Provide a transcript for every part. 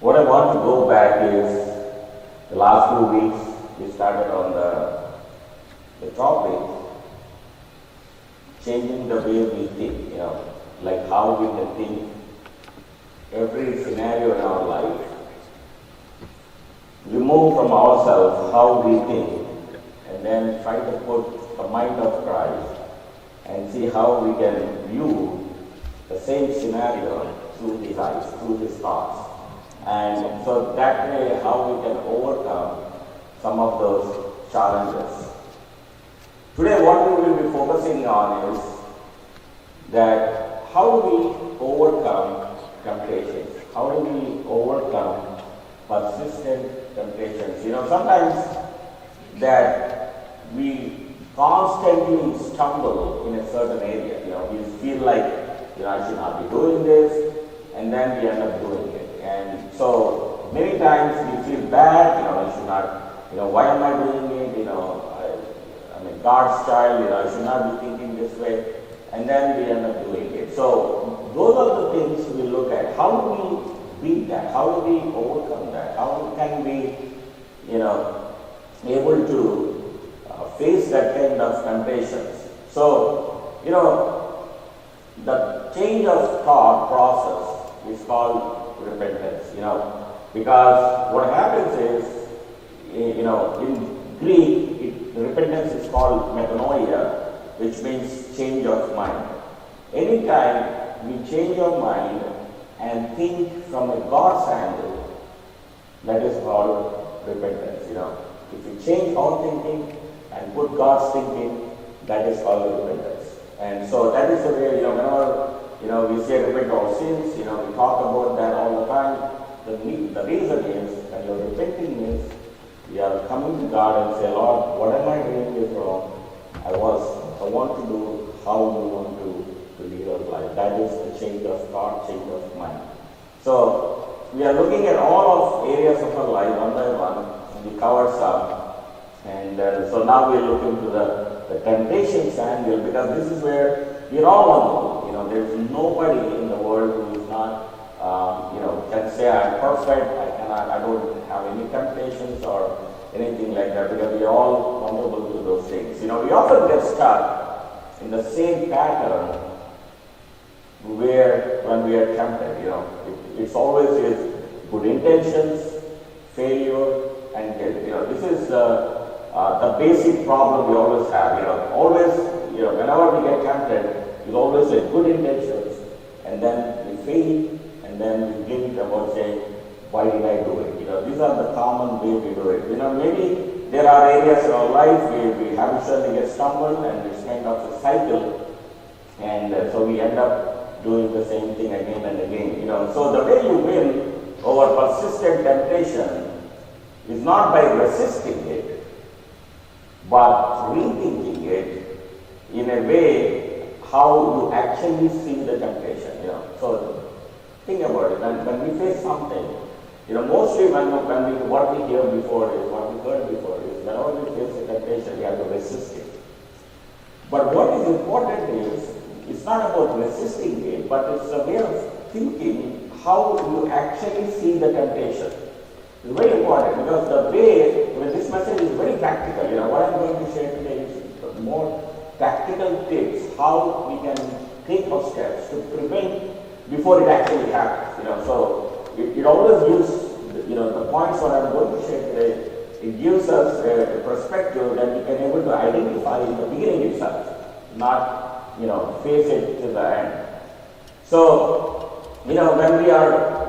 What I want to go back is the last 2 weeks we started on the topic, changing the way we think, like how we can think every scenario in our life, remove from ourselves how we think, and then try to put the mind of Christ and see how we can view the same scenario through his eyes, through his thoughts. And so that way how we can overcome some of those challenges. Today what we will be focusing on is that how do we overcome temptations? How do we overcome persistent temptations? Sometimes that we constantly stumble in a certain area. We feel like, I should not be doing this, and then we end up doing it. And so many times we feel bad, I should not, why am I doing it? I'm a God's child, I should not be thinking this way, and then we end up doing it. So those are the things we look at. How do we beat that? How do we overcome that? How can we, able to face that kind of temptations? So, the change of thought process is called repentance, because what happens is, in Greek, repentance is called metanoia, which means change of mind. Anytime we change our mind and think from a God's angle, that is called repentance, If we change our thinking and put God's thinking, that is called repentance. And so that is the way, whenever, we say repent our sins, we talk about that all the time. The reason is, when you're repenting means, we are coming to God and say, Lord, what am I doing is wrong? I want to do how you want to lead our life. That is the change of thought, change of mind. So, we are looking at all of areas of our life one by one. We covered some. And so now we are looking to the temptations angle, because this is where we are all on. There is nobody in the world who is not, can say I'm perfect, I don't have any temptations or anything like that, because we are all vulnerable to those things. We often get stuck in the same pattern when we are tempted. It's always with good intentions, failure, and guilt. This is the basic problem we always have. Always, whenever we get tempted, it's always with good intentions, and then we fail, and then we guilt about saying, why did I do it? These are the common way we do it. Maybe there are areas in our life where we habitually get stumbled, and it's kind of a cycle, and so we end up doing the same thing again and again. So the way you win over persistent temptation is not by resisting it, but rethinking it in a way how you actually see the temptation. So think about it. When we face something, mostly what we hear before is, what we heard before is, whenever we face a temptation, we have to resist it. But what is important is, it's not about resisting it, but it's a way of thinking how you actually see the temptation. It's very important, because the way, this message is very practical. What I'm going to share today is more practical tips, how we can take those steps to prevent before it actually happens. So it always gives, the points what I'm going to share today, it gives us a perspective that we can able to identify in the beginning itself, not, face it to the end. So, when we are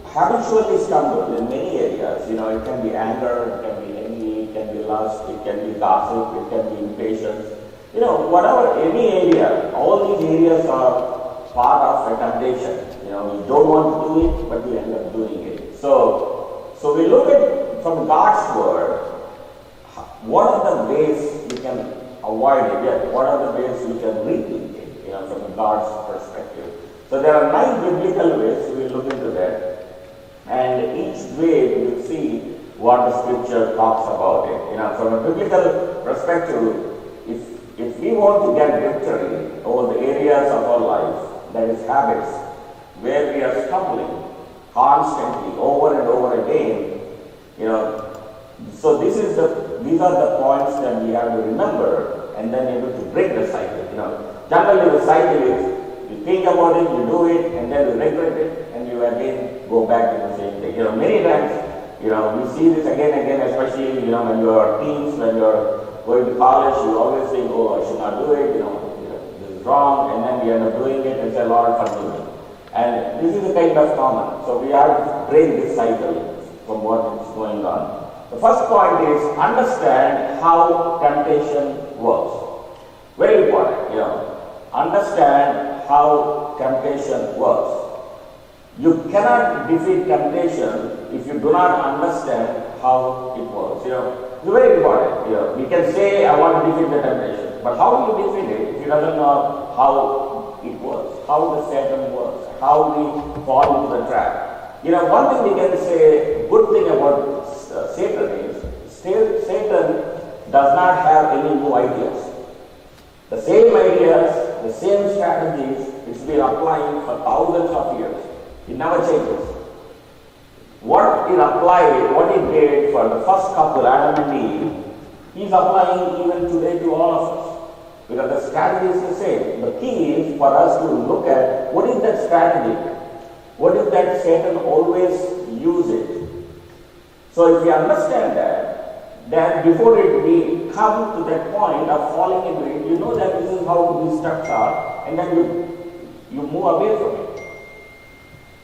habitually stumbled in many areas, it can be anger, it can be envy, it can be lust, it can be gossip, it can be impatience. Whatever, any area, all these areas are part of a temptation. We don't want to do it, but we end up doing it. So we look at, from God's word, what are the ways we can avoid it? Yeah, what are the ways we can rethink it, from God's perspective? So there are 9 biblical ways. We will look into that, and each way we will see what the scripture talks about it. From a biblical perspective, if we want to get victory over the areas of our life, that is habits, where we are stumbling, constantly, over and over again, you know. So these are the points that we have to remember, and then able to break the cycle. You know, generally the cycle is you think about it, you do it, and then you regret it, and you again go back to the same thing. You know, many times, you know, we see this again and again, especially, you know, when you are teens, when you are going to college, you always think, oh, I should not do it, you know, this is wrong, and then we end up doing it, and it's a lot of fun. And this is a kind of common. So we have to break this cycle from what is going on. The first point is understand how temptation works. Very important, you know. Understand how temptation works. You cannot defeat temptation if you do not understand how it works. You know, it's very important. You know, we can say, I want to defeat the temptation, but how do you defeat it if you doesn't know how it works, how the Satan works, how we fall into the trap? You know, one thing we can say, good thing about Satan is, Satan does not have any new ideas. The same ideas, the same strategies, it's been applying for thousands of years. It never changes. What it applied, what it did for the first couple, Adam and Eve, he's applying even today to all of us. Because the strategy is the same. The key is for us to look at what is that strategy? What is that Satan always use it? So if you understand that, then before we come to that point of falling into it, you know that this is how these steps are, and then you move away from it.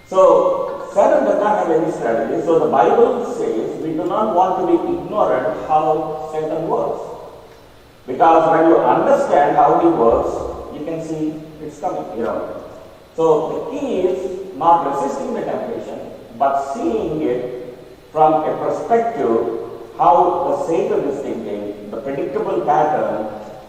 So Satan does not have any strategy. So the Bible says we do not want to be ignorant how Satan works. Because when you understand how he works, you can see it's coming, you know. So the key is not resisting the temptation, but seeing it from a perspective how the Satan is thinking, the predictable pattern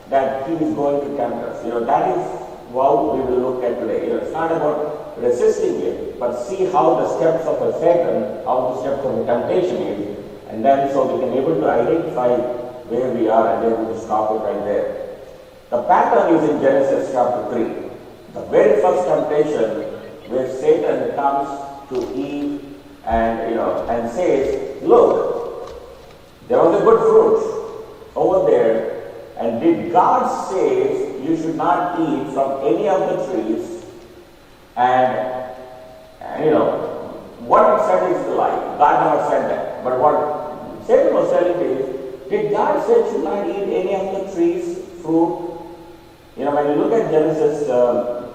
that he is going to tempt us. You know, that is what we will look at today. You know, it's not about resisting it, but see how the steps of a Satan, how the steps of a temptation is, and then so we can able to identify where we are and able to stop it right there. The pattern is in Genesis chapter 3. The very first temptation where Satan comes to Eve and says, look, there was a good fruit over there, and did God say you should not eat from any of the trees? And what it said is the lie. God never said that. But what Satan was telling is, did God say you should not eat any of the trees' fruit? You know, when you look at Genesis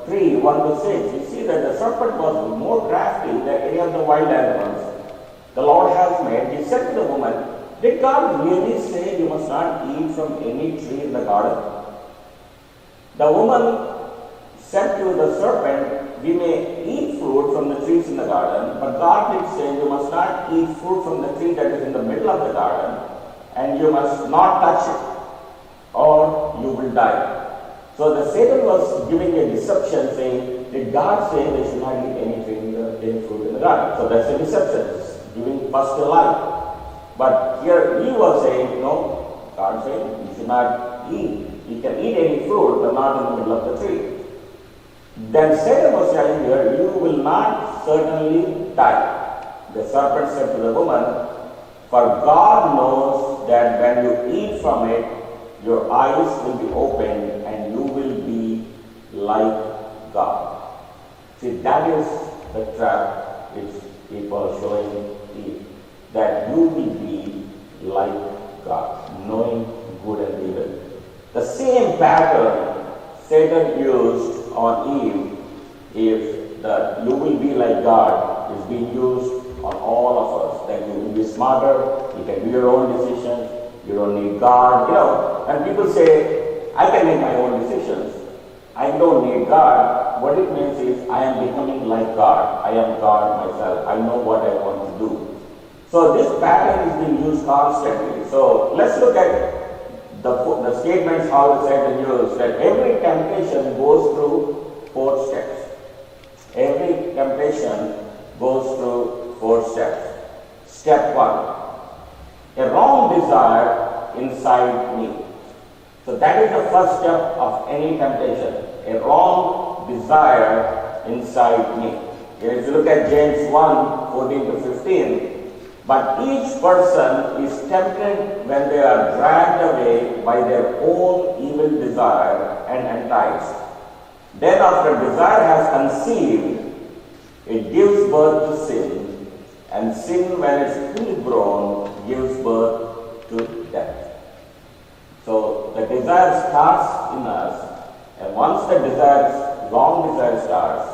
3, 1 to 6, you see that the serpent was more crafty than any of the wild animals the Lord has made. He said to the woman, did God really say you must not eat from any tree in the garden? The woman said to the serpent, we may eat fruit from the trees in the garden, but God did say you must not eat fruit from the tree that is in the middle of the garden, and you must not touch it, or you will die. So the Satan was giving a deception, saying, did God say they should not eat any fruit in the garden? So that's a deception, it's giving first a lie. But here he was saying, no, God said you should not eat. You can eat any fruit, but not in the middle of the tree. Then Satan was telling her, you will not certainly die. The serpent said to the woman, for God knows that when you eat from it, your eyes will be opened and you will be like God. See, that is the trap which people are showing Eve, that you will be like God, knowing good and evil. The same pattern Satan used on Eve, if that you will be like God, is being used on all of us, that you will be smarter, you can do your own decisions, you don't need God. You know, when people say, I can make my own decisions, I don't need God, what it means is, I am becoming like God. I am God myself. I know what I want to do. So this pattern is being used constantly. So let's look at the statements how the Satan used, that every temptation goes through 4 steps. Every temptation goes through 4 steps. Step 1, a wrong desire inside me. So that is the first step of any temptation, a wrong desire inside me. If you look at James 1:14-15, but each person is tempted when they are dragged away by their own evil desire and enticed. Then after desire has conceived, it gives birth to sin, and sin, when it's fully grown, gives birth to death. So the desire starts in us, and once the wrong desire starts,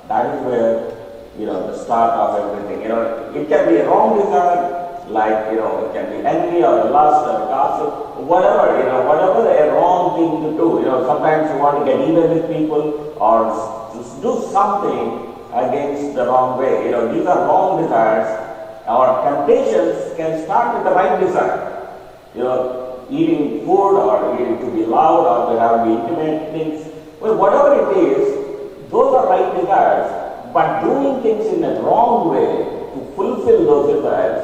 that is where the start of everything. It can be a wrong desire, like, it can be envy or lust or gossip, whatever a wrong thing to do. Sometimes you want to get even with people or just do something against the wrong way. These are wrong desires. Our temptations can start with the right desire. Eating food or eating to be loud or to have intimate things. Well, whatever it is, those are right desires. But doing things in a wrong way to fulfill those desires,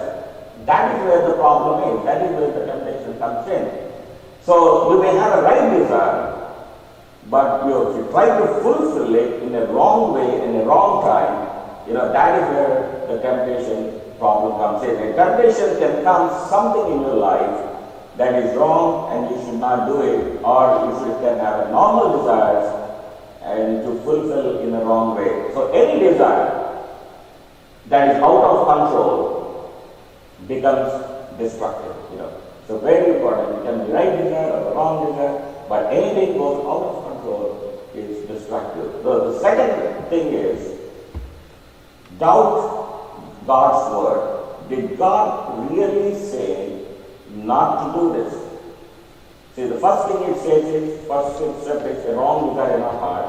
that is where the problem is. That is where the temptation comes in. So you may have a right desire, but if you try to fulfill it in a wrong way, in a wrong time, that is where the temptation problem comes in. A temptation can come something in your life that is wrong and you should not do it, or you can have a normal desires and to fulfill in a wrong way. So any desire that is out of control becomes destructive. So very important. It can be right desire or the wrong desire, but anything goes out of control is destructive. So the second thing is doubt God's word. Did God really say not to do this? See, the first thing it says is, first step is a wrong desire in our heart.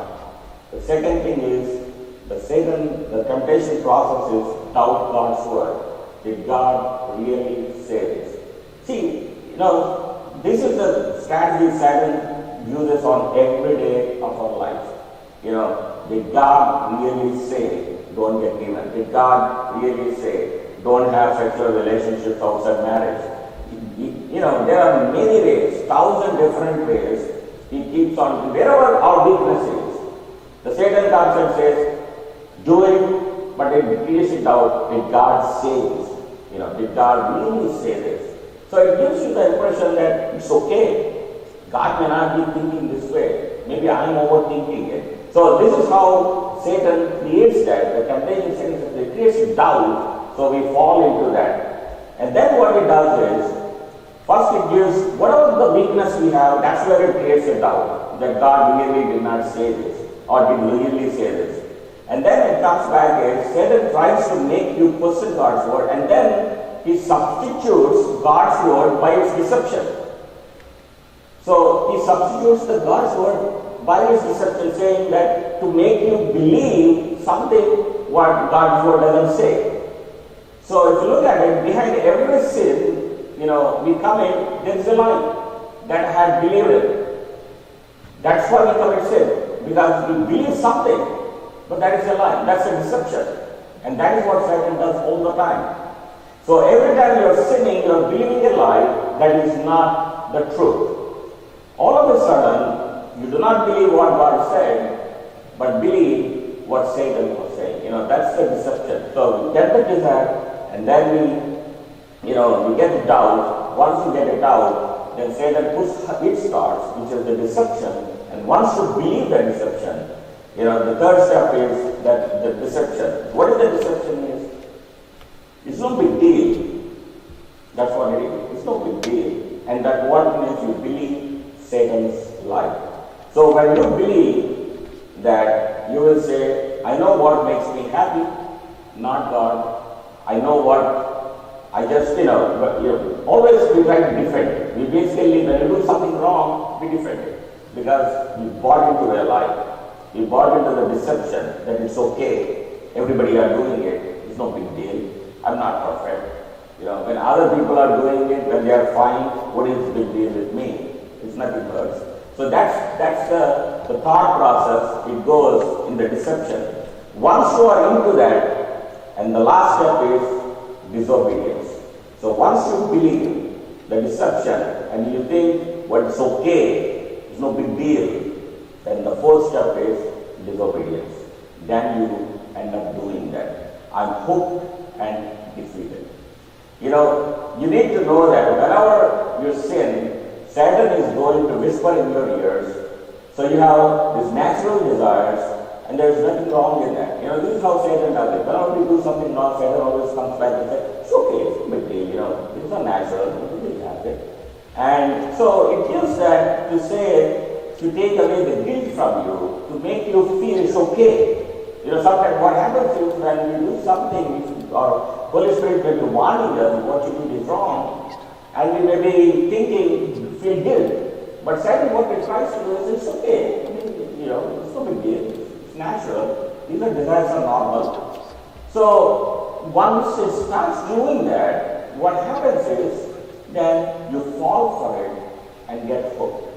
The second thing is, the temptation process is doubt God's word. Did God really say this? See, this is the strategy Satan uses on every day of our life. Did God really say, don't get even? Did God really say, don't have sexual relationships outside marriage? There are many ways, 1,000 different ways. He keeps on, wherever our weakness is, the Satan comes and says, do it, but it creates a doubt. Did God say this? Did God really say this? So it gives you the impression that it's okay. God may not be thinking this way. Maybe I'm overthinking it. So this is how Satan creates that. The temptation it creates a doubt, so we fall into that. And then what it does is, first it gives, whatever the weakness we have, that's where it creates a doubt, that God really did not say this, or did really say this. And then it comes back as, Satan tries to make you question God's word, and then he substitutes God's word by its deception. So he substitutes the God's word by its deception, saying that to make you believe something what God's word doesn't say. So if you look at it, behind every sin, we come in, there is a lie that I had believed it. That's why we commit sin, because we believe something, but that is a lie. That's a deception. And that is what Satan does all the time. So every time you are sinning, you are believing a lie that is not the truth. All of a sudden, you do not believe what God said, but believe what Satan was saying. That's the deception. So we get the desire, and then we get a doubt. Once you get a doubt, then Satan puts its thoughts, which is the deception, and once you believe the deception, the third step is that the deception. What is the deception is? It's no big deal. That's what it is. It's no big deal. And that what makes you believe Satan's lie. So when you believe that, you will say, I know what makes me happy, not God. I know what I just, always we try to defend it. We basically, when you do something wrong, we defend it. Because we bought into a lie. We bought into the deception that it's okay. Everybody are doing it. It's no big deal. I'm not perfect. When other people are doing it, when they are fine, what is the big deal with me? It's nothing worse. So that's the thought process. It goes in the deception. Once you are into that, and the last step is disobedience. So once you believe the deception and you think what is okay, it's no big deal, then the fourth step is disobedience. Then you end up doing that. I'm hooked and defeated. You need to know that whenever you sin, Satan is going to whisper in your ears. So you have these natural desires, and there's nothing wrong in that. This is how Satan does it. Whenever we do something wrong, Satan always comes back and says, it's okay, it's a big deal, these are natural, you will have it. And so it gives that to say, to take away the guilt from you, to make you feel it's okay. Sometimes what happens is when we do something, or Holy Spirit may be warning us what you did is wrong, and we may be thinking, feel guilt. But Satan, what he tries to do is, it's okay. It's no big deal. It's natural. These are desires are normal. So once it starts doing that, what happens is, then you fall for it and get hooked.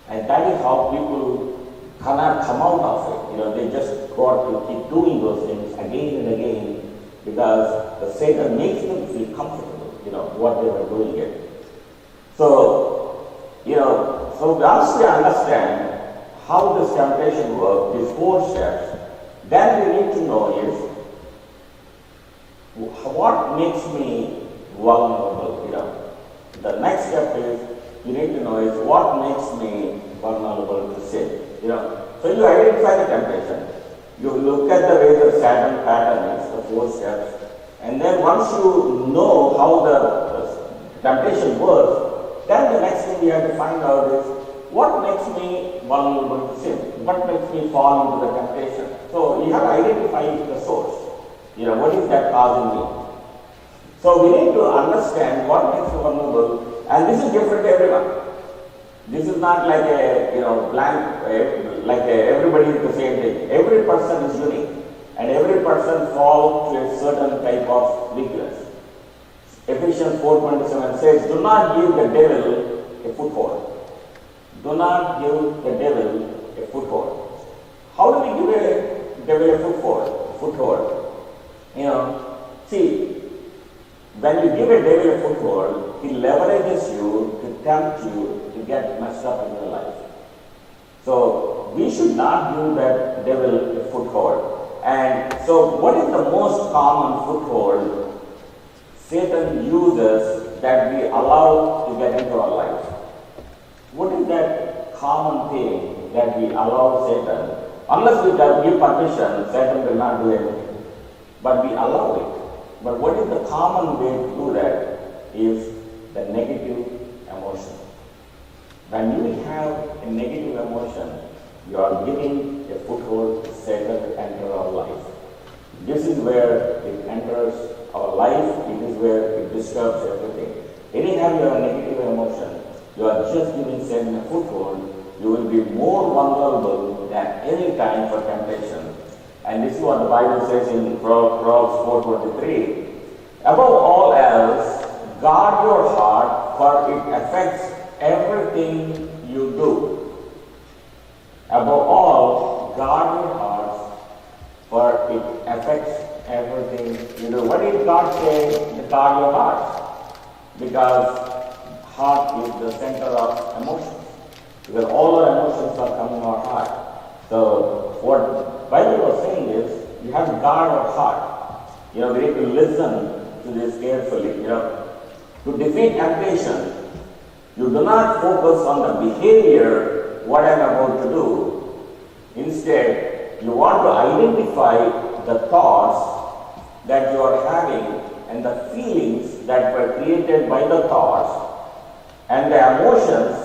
And that is how people cannot come out of it. They just got to keep doing those things again and again because the Satan makes them feel comfortable, what they were doing it. So once we understand how this temptation works, these 4 steps, then we need to know is what makes me vulnerable. The next step is you need to know is what makes me vulnerable to sin. So you identify the temptation, you look at the way the Satan pattern is, the 4 steps, and then once you know how the temptation works, then the next thing you have to find out is what makes me vulnerable to sin, what makes me fall into the temptation. So you have to identify the source. What is that causing me? So we need to understand what makes you vulnerable, and this is different to everyone. This is not like a blank, everybody is the same thing. Every person is unique, and every person falls to a certain type of weakness. Ephesians 4:27 says, "Do not give the devil a foothold." Do not give the devil a foothold. How do we give a devil a foothold? See, when you give a devil a foothold, he leverages you to tempt you to get messed up in your life. So we should not give that devil a foothold. And so what is the most common foothold Satan uses that we allow to get into our life? What is that common thing that we allow Satan? Unless we give permission, Satan will not do anything. But we allow it. But what is the common way to do that is the negative emotion. When you have a negative emotion, you are giving a foothold to Satan to enter our life. This is where it enters our life, it is where it disturbs everything. Anytime you have a negative emotion, you are just giving Satan a foothold, you will be more vulnerable than any time for temptation. And this is what the Bible says in Proverbs 4:23. Above all else, guard your heart, for it affects everything you do. Above all, guard your hearts, for it affects everything you do. What did God say to guard your hearts? Because heart is the center of emotions. Because all our emotions are coming from our heart. So what Bible was saying is, you have to guard our heart. We need to listen to this carefully. To defeat temptation, you do not focus on the behavior, what I am about to do. Instead, you want to identify the thoughts that you are having and the feelings that were created by the thoughts and the emotions,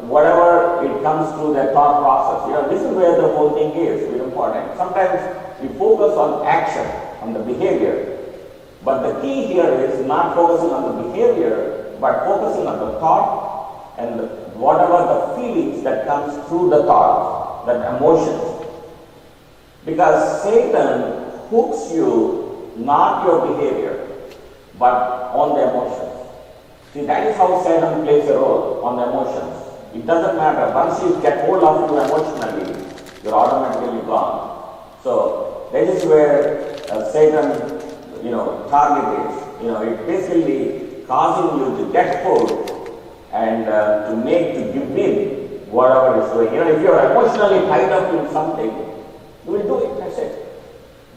whatever it comes through the thought process. This is where the whole thing is very important. Sometimes we focus on action, on the behavior. But the key here is not focusing on the behavior, but focusing on the thought and whatever the feelings that comes through the thought, that emotions. Because Satan hooks you, not your behavior, but on the emotions. See, that is how Satan plays a role, on the emotions. It doesn't matter. Once you get hold of you emotionally, you're automatically gone. So that is where Satan, target is. It basically causing you to get hold and to give in whatever is doing. If you're emotionally tied up in something, you will do it. That's it.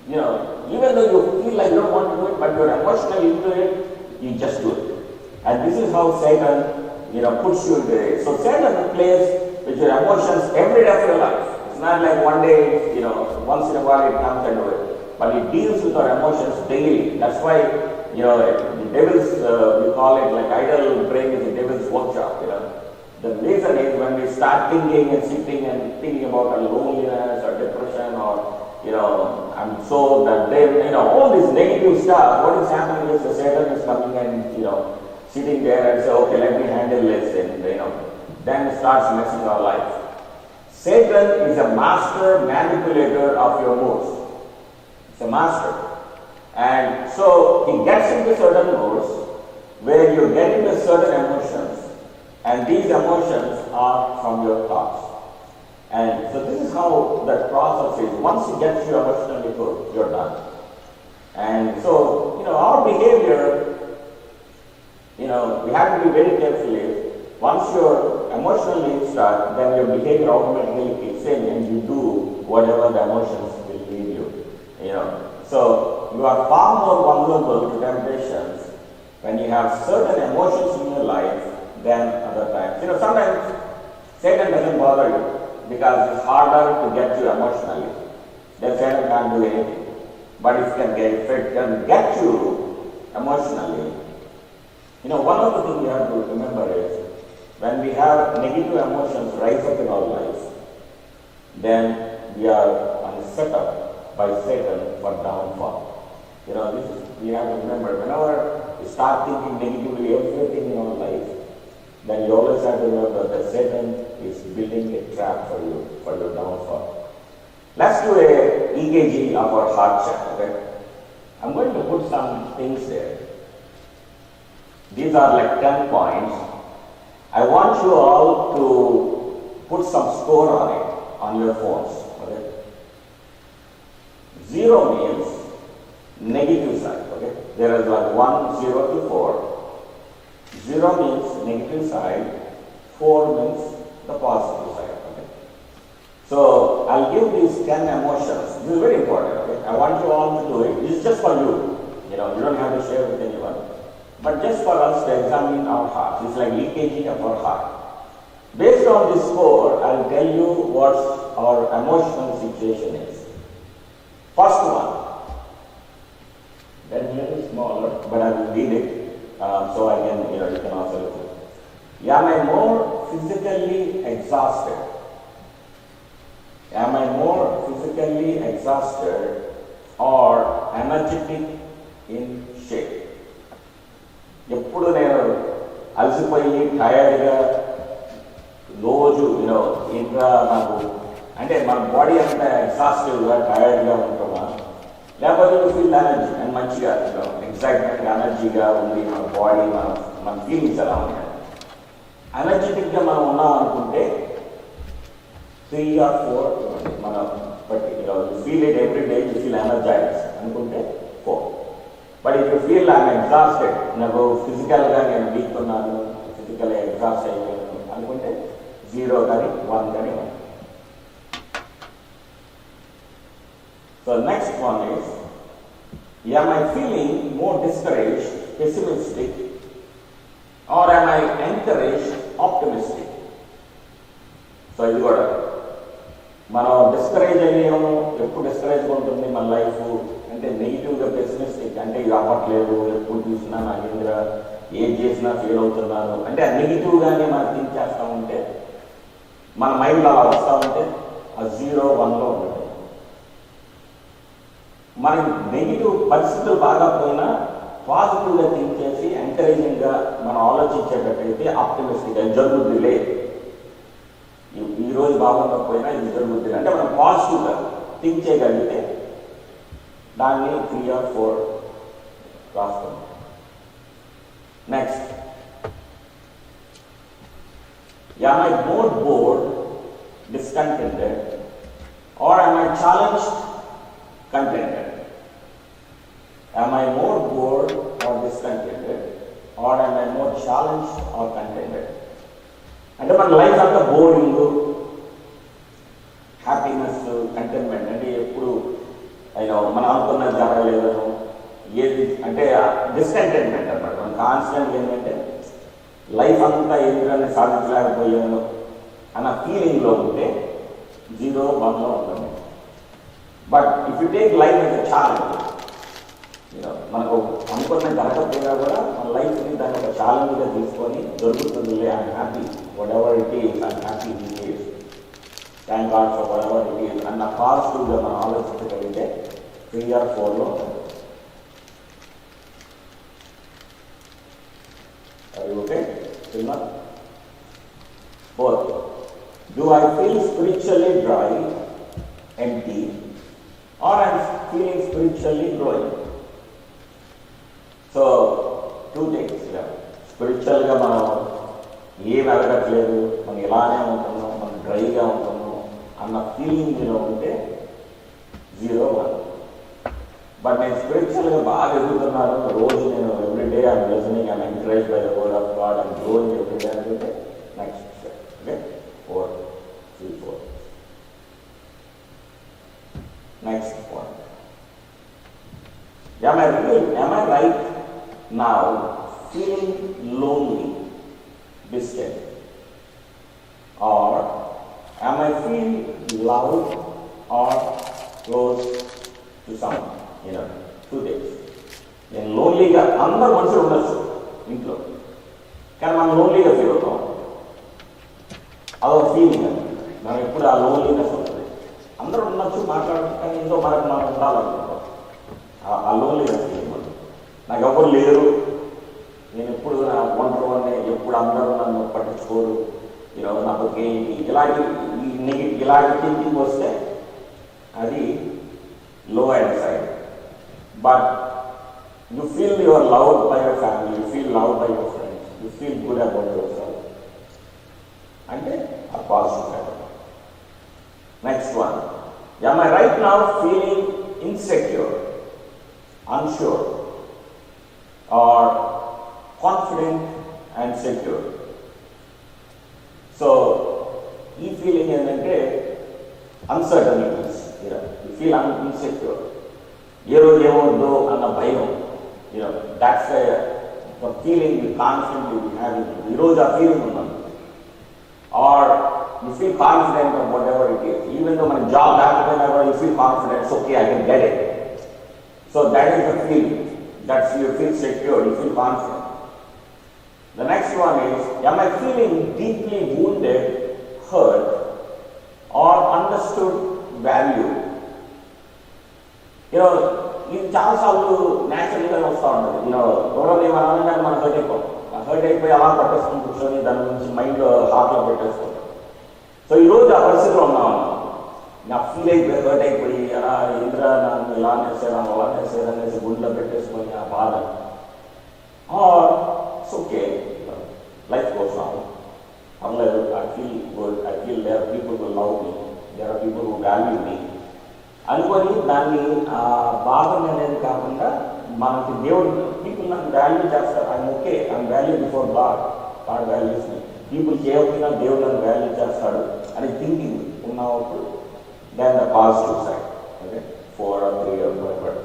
even though you feel like you don't want to do it, but you're emotionally into it, you just do it. And this is how Satan, puts you into it. So Satan plays with your emotions every day of your life. It's not like one day, once in a while it comes and do it. But it deals with our emotions daily. That's why, the devil's, we call it like idle brain is the devil's workshop, The reason is when we start thinking and sitting and thinking about our loneliness or depression or, I'm so that then, all this negative stuff, what is happening is the Satan is coming and, sitting there and say, okay, let me handle this, and, then it starts messing our life. Satan is a master manipulator of your moods. It's a master. And so he gets into certain moods where you get into certain emotions, and these emotions are from your thoughts. And so this is how that process is. Once you get you emotionally good, you're done. And so, our behavior, we have to be very careful. Once you're emotionally stuck, then your behavior automatically kicks in and you do whatever the emotions will lead you. So you are far more vulnerable to temptations when you have certain emotions in your life than other times. Sometimes Satan doesn't bother you because it's harder to get you emotionally. Then Satan can't do anything. But if it can get you emotionally, one of the things you have to remember is when we have negative emotions rise up in our lives, then we are on a setup by Satan for downfall. We have to remember, whenever we start thinking negatively everything in our life, then you always have to remember that Satan is building a trap for you, for your downfall. Let's do a EKG of our heart chart, okay? I'm going to put some things there. These are like 10 points. I want you all to put some score on it, on your phones, okay? 0 means negative side, okay? There is like 1, 0 to 4. 0 means negative side, 4 means the positive side, okay? So, I'll give these 10 emotions. This is very important, okay? I want you all to do it. This is just for you. You don't have to share with anyone. But just for us to examine our heart. It's like EKG of our heart. Based on this score, I'll tell you what our emotional situation is. First one. That is a little smaller, but I will read it so I can, you can also look at it. Am I more physically exhausted? Am I more physically exhausted or energetic in shape? ఎప్పుడు నేను అలసిపోయి టైర్డ్గా రోజు ఇంకా నాకు అంటే మన body అంతా ఎగ్జాస్టివ్గా టైర్డ్గా ఉంటున్నా, లేకపోతే ఫీల్ ఎనర్జీ అండ్ మంచిగా ఎగ్జైట్మెంట్గా ఎనర్జీగా ఉంది మన బాడీ, మన ఫీలింగ్స్ ఎలా ఉన్నాయి. ఎనర్జెటిక్గా మనం ఉన్నాం అనుకుంటే 3 or 4 మనం బట్టి feel it every day, you feel energised అనుకుంటే 4. But if you feel I'm exhausted, నాకు ఫిజికల్గా నేను వీక్ ఉన్నాను, ఫిజికల్గా ఎగ్జాస్ట్ అయిపోయాను అనుకుంటే 0 కానీ 1 కానీ 1. So next one is, am I feeling more discouraged, pessimistic, or am I encouraged, optimistic? So ఇది కూడా మనం డిస్కరేజ్ అయ్యాము. ఎప్పుడు డిస్కరేజ్గా ఉంటుంది మన లైఫ్ అంటే నెగిటివ్గా, పెసిమిస్టిక్ అంటే ఇది అవ్వట్లేదు, ఎప్పుడు చూసినా నాకు ఇంద్ర ఏం చేసినా ఫెయిల్ అవుతున్నాను అంటే ఆ నెగిటివ్గానే మనం థింక్ చేస్తూ ఉంటే మన మైండ్లో అలా వస్తూ ఉంటే ఆ 0, 1లో ఉంటుంది. మనకి నెగిటివ్ పరిస్థితులు బాగా పోయినా పాజిటివ్గా థింక్ చేసి ఎంకరేజింగ్గా మనం ఆలోచించేటట్టయితే ఆప్టిమిస్టిక్గా జరుగుద్ది లేదు, ఈరోజు బాగుండకపోయినా ఇది జరుగుద్ది అంటే మనం పాజిటివ్గా థింక్ చేయగలిగితే దాన్ని 3 or 4 రాస్తాం. Next, am I more bored, discontented, or am I challenged, contented? Am I more bored or discontented, or am I more challenged or contented? అంటే మన లైఫ్ అంతా బోరింగ్, హ్యాపీనెస్, కంటెంట్మెంట్ అంటే ఎప్పుడు మనం అంటే డిస్కంటెంట్మెంట్ అనమాట. మనం కాన్స్టెంట్ ఏంటంటే లైఫ్ అంతా ఎందుకని సాధించలేకపోయాను అన్న ఫీలింగ్లో ఉంటే 0, 1లో ఉంటుంది. But if you take life as a challenge, మనకు అనుకున్న జరగకపోయినా కూడా మన లైఫ్ని దాన్ని ఒక ఛాలెంజ్గా తీసుకొని దొరుకుతుందిలే, I'm happy whatever it is, I'm happy it is, thank God for whatever it is అన్న పాజిటివ్గా మనం ఆలోచించగలిగితే 3 or 4లో ఉంటుంది. Okay. Fourth, do I feel spiritually dry, empty, or I'm feeling spiritually growing? So, 2 things here. స్పిరిచువల్గా మనం ఏం ఎదగట్లేదు, మనం ఇలానే ఉంటున్నాం, మనం డ్రైగా ఉంటున్నాం అన్న ఫీలింగ్లో ఉంటే 0, 1. బట్ నేను స్పిరిచువల్గా బాగా ఎదుగుతున్నాను, రోజు నేను everyday I'm listening, I'm encourage by the word of God, I'm growing everyday అనుకుంటే next step. Okay. 4, 3, 4. Next point. Am I right now feeling lonely, distant, or am I feeling loved or close to someone? 2 things. నేను లోన్లీగా, అందరు మనుషులు ఉండొచ్చు ఇంట్లో, కానీ మనం లోన్లీగా ఫీల్ అవుతాం. అదొక ఫీలింగ్ అని మనం ఎప్పుడు ఆ లోన్లీనెస్ ఉంటుంది. అందరూ ఉండొచ్చు, మాట్లాడచ్చు, కానీ ఎంతో మనకు మనం ఉండాలనుకుంటాం. ఆ లోన్లీనెస్ ఫీలింగ్ ఉంటుంది. నాకు ఎవరు లేరు, నేను ఎప్పుడు నా ఒంటరి, ఎప్పుడు అందరూ నన్ను పట్టించుకోరు, నాకు ఏంటి ఇలాంటి థింకింగ్ వస్తే అది లో and side. But you feel you are loved by your family, you feel loved by your friends, you feel good about yourself. అంటే a positive factor. Next one. Am I right now feeling insecure, unsure, or confident and secure? So, ఈ feeling ఏంటంటే uncertainties. You feel insecure. ఏ రోజు ఏమవుతుందో అన్న భయం. That's the feeling you constantly having. ఈ రోజు ఆ ఫీలింగ్ ఉన్నాను. Or you feel confident of whatever it is. Even though my job happens, you feel confident, it's okay, I can get it. So that is the feeling. That's you feel secure, you feel confident. The next one is, am I feeling deeply wounded, hurt, or understood, valued? ఇది చాలాసార్లు న్యాచురల్గా వస్తూ ఉంటుంది. ఎవరో ఏమన్నా మనం hurt అయిపోతాం. Hurt అయిపోయి అలా పట్టేసుకుని కూర్చొని దాని గురించి మైండ్ హార్ట్లో పెట్టేసుకుంటాం. సో ఈరోజు ఆ పరిస్థితిలో ఉన్నాను, నా ఫీల్ అయిపోయి హర్ట్ అయిపోయి అలా ఇంద్ర నన్ను ఇలా నేసాను అలా నేసాను అనేసి గుండెలో పెట్టేసుకొని ఆ బాధ. ఇట్స్ ఓకే, లైఫ్ కోసం పర్లేదు, I feel good, I feel there are people who love me, there are people who value me అనుకొని దాన్ని బాధ అనేది కాకుండా మనకి దేవుడు పీపుల్ నాకు వాల్యూ చేస్తారు. I'm okay, I'm value before God, God values me, people చేయకపోయినా దేవుడు నన్ను వాల్యూ చేస్తాడు అని థింకింగ్ ఉన్నప్పుడు than the positive side. Okay. 4 or 3 or whatever.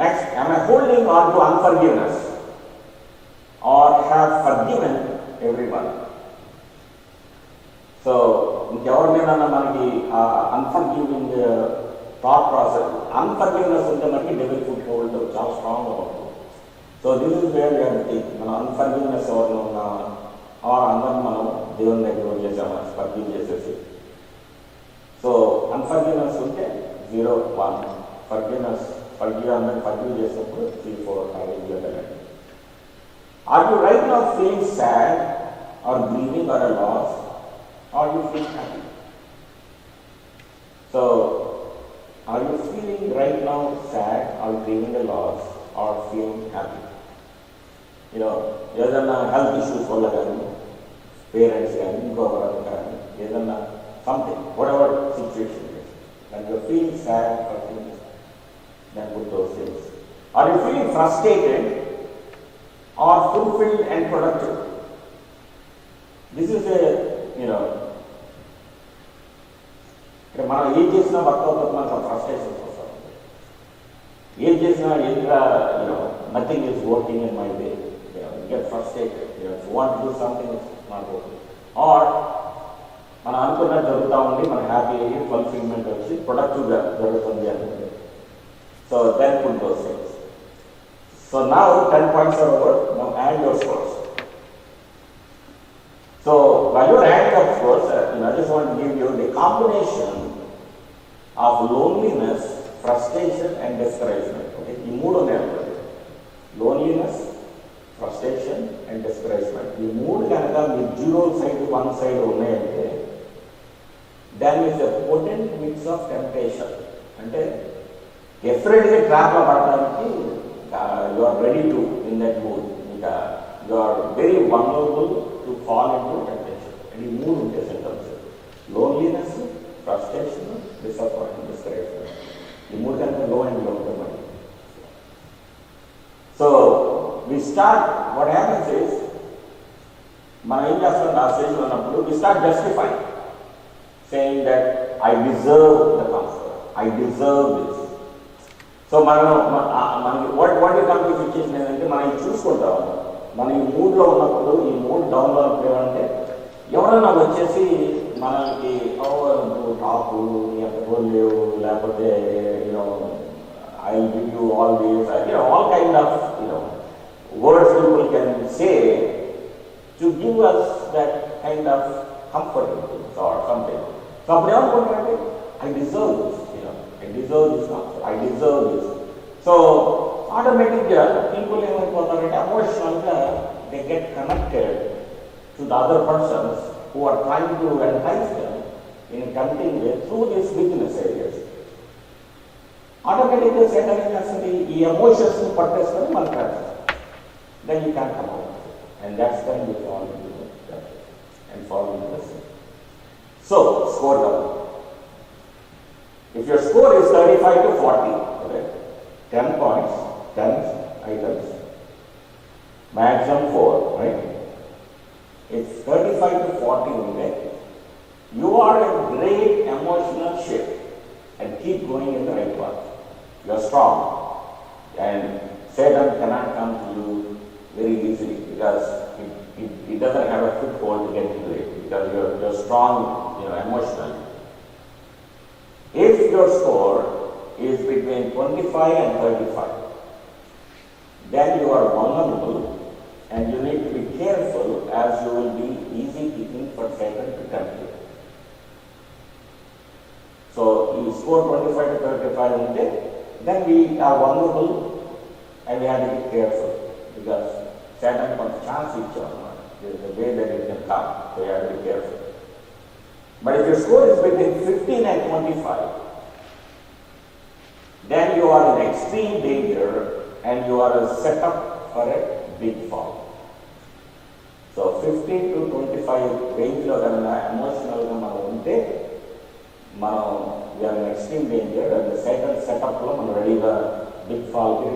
Next, am I holding on to unforgiveness or have forgiven everyone? So ఇంకెవరి మీద మనకి unforgiving thought process, unforgiveness ఉంటే మనకి డెవిల్ ఫుడ్ హోల్డ్ చాలా స్ట్రాంగ్గా ఉంటుంది. So this is where you think, మనం unforgiveness ఎవరిలో ఉన్నామా, అందరం మనం దేవుని దగ్గర వదిలేసామా ఫర్గివ్ చేసేసి. సో అన్ఫర్గివ్నెస్ ఉంటే 0, 1, ఫర్గివ్ అందరినీ ఫర్గివ్ చేసినప్పుడు 3, 4 వెళ్ళండి. Are you right now feeling sad or grieving or a loss, or you feel happy? So, are you feeling right now sad or grieving a loss or feeling happy? ఏదన్నా health issues వల్ల కానీ, parents కానీ, ఇంకొకరు కానీ, ఏదన్నా something, whatever situation is, when you are feeling sad or things, then put those things. Are you feeling frustrated or fulfilled and productive? This is a ఇక్కడ మనం ఏం చేసినా వర్క్ అవుతుంది, మనకు ఫ్రస్ట్రేషన్స్ వస్తాయి. It is not, nothing is working in my way. You get frustrated. If you want to do something, it's not working. Or, మనం అనుకున్న జరుగుతూ ఉంది, మనం హ్యాపీ అయ్యి ఫుల్ఫిల్మెంట్ వచ్చి ప్రొడక్టివ్గా జరుగుతుంది అనుకుంటే. So then put those things. So now 10 points are over. Now add your scores. So while you're adding up scores, I just want to give you the combination of loneliness, frustration and discouragement. Okay, ఈ మూడు ఉన్నాయి. Loneliness, frustration and discouragement. ఈ మూడు కనుక మీ 0 side 1 side ఉన్నాయంటే that is a potent mix of temptation. అంటే ఎఫ్రైడ్గా ట్రాప్లో పడడానికి you are ready to in that mood. You are very vulnerable to fall into temptation. And ఈ మూడు ఉంటాయి symptoms. Loneliness, frustration, disappointment, discouragement. ఈ మూడు కనుక low and low ఉంటుంది. So we start, what happens is, మనం ఏం చేస్తాం ఆ స్టేజ్లో ఉన్నప్పుడు we start justifying, saying that I deserve the comfort, I deserve this. So మనకి what you come to situation ఏంటంటే మనం ఇది చూసుకుంటాం. మనం ఈ మూడ్లో ఉన్నప్పుడు, ఈ మూడ్ డౌన్లో ఉన్నప్పుడు ఏమంటే ఎవరైనా వచ్చేసి మనకి టాపు ఎంత లేవు, లేకపోతే I will give you all these, all kind of words people can say to give us that kind of comfort or something. So అప్పుడు ఏమనుకుంటారంటే I deserve this, I deserve this comfort, I deserve this. So automatically people ఏమైపోతారంటే emotionally they get connected to the other persons who are trying to entice them in tempting way through these weakness areas. Automatically Satan ఏం చేస్తుంది, ఈ emotions ని పట్టేసుకొని మనకు రాస్తారు. Then you can't come out. And that's when you fall into that and fall into the sin. So, score down. If your score is 35 to 40, okay, 10 points, 10 items, maximum 4, right? It's 35 to 40, okay? You are in great emotional shape and keep going in the right path. You are strong and Satan cannot come to you very easily because it doesn't have a foothold to get into it because you're strong, emotionally. If your score is between 25 and 35, then you are vulnerable and you need to be careful as you will be easy picking for Satan to tempt you. So, you score 25 to 35 unte, then we are vulnerable and we have to be careful because Satan wants chance each other. There is a way that it can come, so you have to be careful. But if your score is between 15 and 25, then you are in extreme danger and you are set up for a big fall. So 15 to 25 range lo kanana emotional ga manam unte we are in extreme danger and the Satan setup lo manam ready ga big fall ki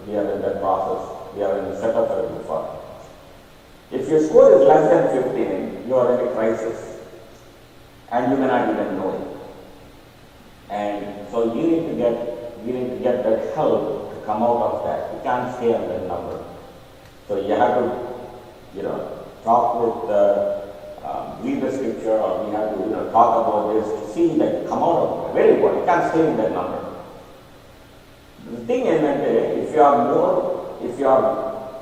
we are in that process. We are in the setup for a big fall. If your score is less than 15, you are in a crisis and you may not even know it. And so you need to get that help to come out of that. You can't stay on that number. So you have to, talk with read the scripture, or we have to, talk about this to see that come out of it. Very important. You can't stay in that number. The thing is that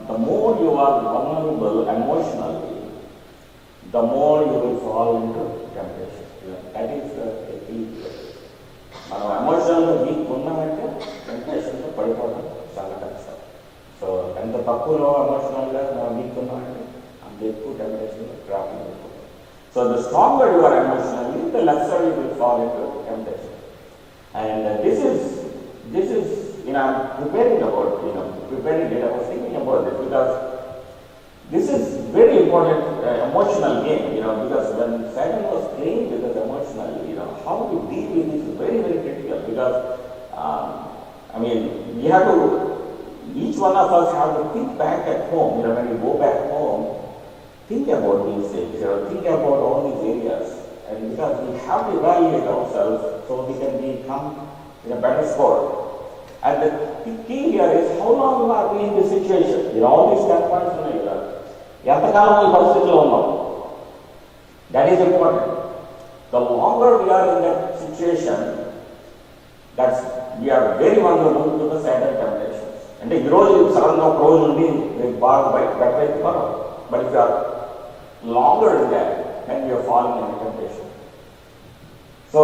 the more you are vulnerable emotionally, the more you will fall into temptation. That is the key. మనం ఎమోషనల్గా week ఉన్నామంటే టెంప్టేషన్లో పడిపోవడం చాలా కష్టం. So ఎంత తక్కువలో ఎమోషనల్గా మనం వీక్ ఉన్నామంటే అంత ఎక్కువ టెంప్టేషన్లో ట్రాప్ అయిపోతాం. So the stronger you are emotionally, the lesser you will fall into temptation. And this is I'm preparing it, I was thinking about this because this is very important emotional game, because when Satan was playing with us emotionally, how to deal with this is very, very critical because, we have to, each one of us have to think back at home, when we go back home, think about these things, think about all these areas, and because we have to evaluate ourselves so we can become in a better score. And the key here is how long are we in this situation? All these 10 points ఉన్నాయి కదా, ఎంతకాలం ఈ పరిస్థితిలో ఉన్నాం? That is important. The longer we are in that situation, we are very vulnerable to the Satan temptations. అంటే ఈరోజు సడన్గా ఒక రోజు నుండి బాగా బెటర్ అయిపోతారు. But if you are longer in that, then you are falling in temptation. So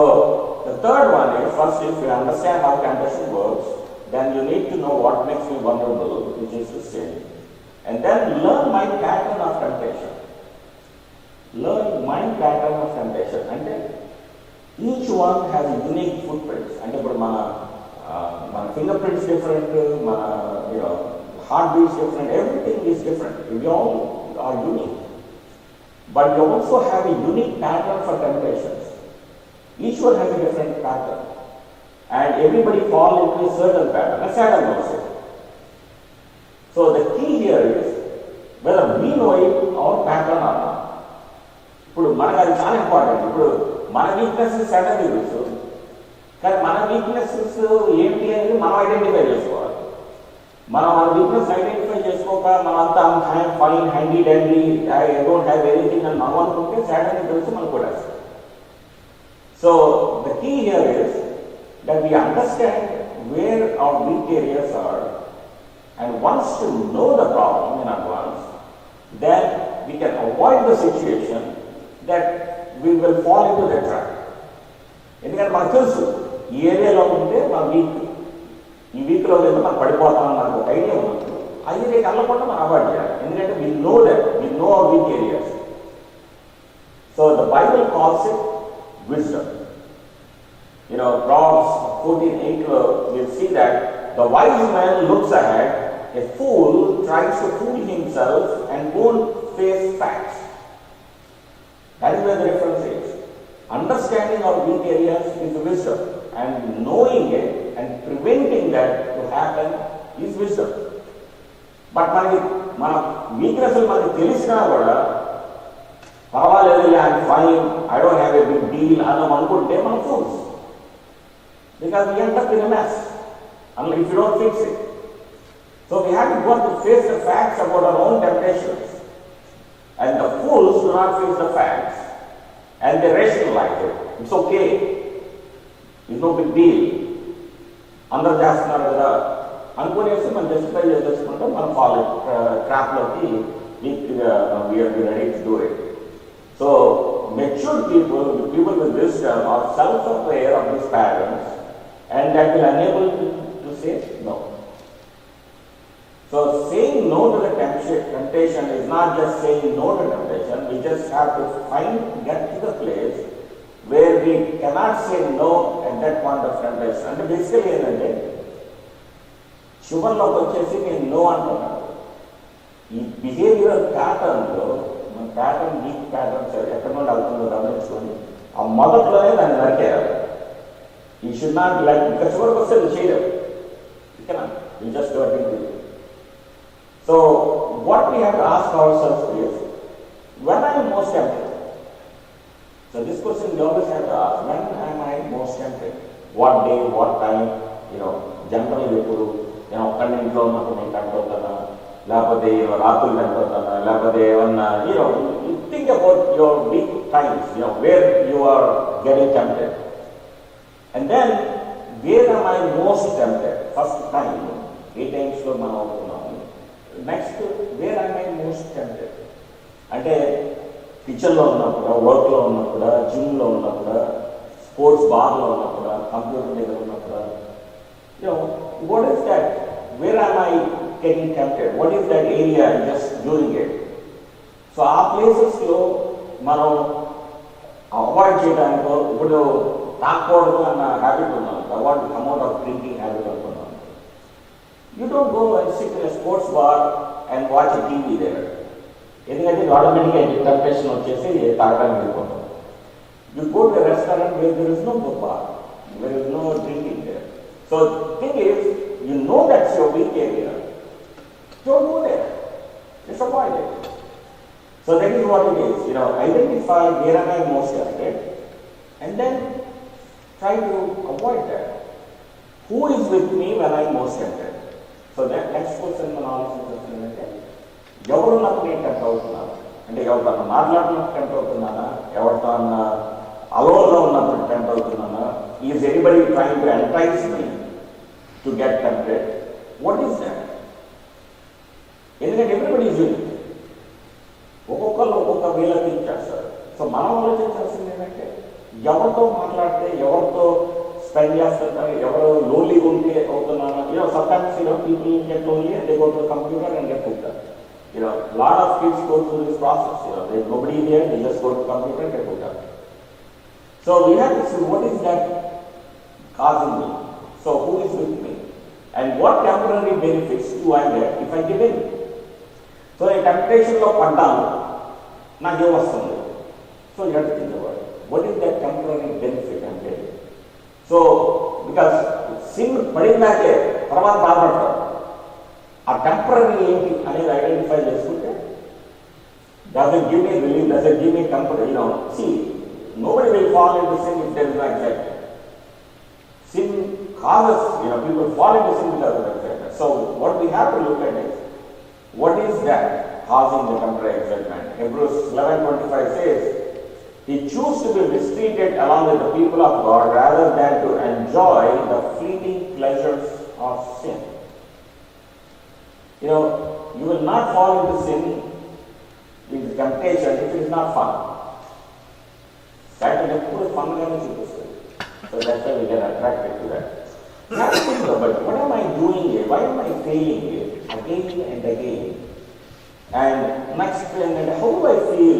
the third one is, first, if you understand how temptation works, then you need to know what makes me vulnerable, which is the sin. And then learn my pattern of temptation. Learn my pattern of temptation. And then each one has a unique footprints. And my fingerprints different, my heartbeats different, everything is different. We all are unique. But you also have a unique pattern for temptations. Each one has a different pattern. And everybody falls into a certain pattern. That's Satan knows it. So the key here is whether we know it, our pattern or not. ఇప్పుడు మనకు అది చాలా important. ఇప్పుడు మన weaknesses సడన్గా తెలుసు, కానీ మన వీక్నెసెస్ ఏంటి అనేది మనం ఐడెంటిఫై చేసుకోవాలి. మనం మన వీక్నెస్ ఐడెంటిఫై చేసుకోక మనంతా fine handy dandy I don't have anything అని మనం అనుకుంటే సడన్గా తెలుసు మనకు కూడా. So the key here is that we understand where our weak areas are, and once to know the problem in advance, then we can avoid the situation that we will fall into the trap. ఎందుకంటే మనకు తెలుసు ఈ ఏరియాలో ఉంటే మన week, ఈ వీక్లో అయితే మనం పడిపోతామని మనకు ఒక ఐడియా ఉన్నప్పుడు ఆ ఏరియాకి వెళ్ళకుండా మనం అవాయిడ్ చేయాలి. ఎందుకంటే we know our weak areas. So the Bible calls it wisdom. Proverbs 14:8, we'll see that the wise man looks ahead, a fool tries to fool himself and won't face facts. That is where the difference is. Understanding our weak areas is wisdom, and knowing it and preventing that to happen is wisdom. But మన weakness మనకి తెలిసినా కూడా పర్వాలేదు, I'm fine, I don't have a big deal అని అనుకుంటే మనం fools. Because we end up in a mess unless if you don't fix it. So we have to go to face the facts about our own temptations. And the fools do not face the facts and they rationalize it. It's okay. It's no big deal. అందరూ చేస్తున్నారు కదా అనుకునేసి మనం justify చేసుకుంటే మనం follow ట్రాప్లోకి we're ready to do it. So mature people with wisdom are self-aware of these patterns, and that will enable you to say no. So saying no to the temptation is not just saying no to temptation. We just have to get to the place where we cannot say no at that point of temptation. And basically ఏంటంటే చివరిలోకి వచ్చేసి నేను no అంటున్నాను. ఈ behavioural ప్యాటర్న్లో మన pattern week patterns ఎక్కడ నుండి అవుతుందో గమనించుకొని ఆ మొదట్లోనే దాన్ని నరికేయాలి. You should not like, because what was the shade? You cannot. You just do it. So what we have to ask ourselves is, when I am most tempted? So this question we always have to ask, when am I most tempted? What day, what time? Generally ఎప్పుడు నేను ఒక్కడి ఇంట్లో ఉన్నప్పుడు నేను కంటవుతానా, లేకపోతే రాత్రులు కంటవుతానా, లేకపోతే ఏమన్నా you think about your weak times, where you are getting tempted. And then, where am I most tempted? First time, 8 times లో మనం అవుతున్నాము. Next, where am I most tempted? అంటే కిచెన్లో ఉన్నప్పుడు, వర్క్లో ఉన్నప్పుడు, జిమ్లో ఉన్నప్పుడు, స్పోర్ట్స్ బార్లో ఉన్నప్పుడు, కంప్యూటర్ దగ్గర ఉన్నప్పుడు, what is that? Where am I getting tempted? What is that area just doing it? So ఆ ప్లేసెస్లో మనం అవాయిడ్ చేయడానికి ఇప్పుడు తాకూడదు అన్న హ్యాబిట్ ఉన్నాను, avoid come out of drinking habit అనుకున్నాను. You don't go and sit in sports bar and watch TV there. ఎందుకంటే ఆటోమేటిక్గా టెంప్టేషన్ వచ్చేసి తాగడానికి వెళ్ళిపోతాం. You go to restaurant where there is no bar, there is no drinking there. So the thing is, you know that's your weak area, don't go there, just avoid it. So that is what it is, identify where am I most tempted and then try to avoid that. Who is with me when I am most tempted? So that next question మనం ఆలోచించాల్సిందంటే ఎవరు నాకు నేను tempt అవుతున్నాను అంటే ఎవరితో మాట్లాడినప్పుడు tempt అవుతున్నానా ఎవరితో అలోన్లో ఉన్నప్పుడు టెంప్ట్ అవుతున్నానా is anybody trying to entice me to get tempted what is that ఎందుకంటే ఎవ్రీబడి ఈజ్ యూనిక్ ఒక్కొక్కరు ఒక్కొక్క వేలో థింక్ చేస్తారు సో మనం ఆలోచించాల్సింది ఏంటంటే ఎవరితో మాట్లాడితే ఎవరితో స్పెండ్ చేస్తుంటారు ఎవరు లోన్లీగా ఉంటే అవుతున్నాను sometimes people get lonely and they go to computer and get cooked lot of kids go through this process there's nobody there they just go to computer and get hooked up so we have to see what is that causing me so who is with me and what temporary benefits do I get if I give in so a temptation lo paddanu నాకు ఏం వస్తుంది so you have to think about it what is that temporary benefit I'm getting so because sin పడిందాకే తర్వాత బాధపడతారు ఆ temporary ఏంటి అనేది identify చేసుకుంటే doesn't give me relief, doesn't give me comfort, see, nobody will fall into sin if there is no anxiety. Sin causes, people fall into sin because of anxiety. So what we have to look at is, what is that causing the temporary excitement? Hebrews 11:25 says, he chose to be mistreated along with the people of God rather than to enjoy the fleeting pleasures of sin. You will not fall into sin, into temptation, if it is not fun. Satan eppuru fun gaane chupistundi. So that's why we get attracted to that. You have to think about what am I doing here? Why am I failing here? Again and again. And next, and how do I feel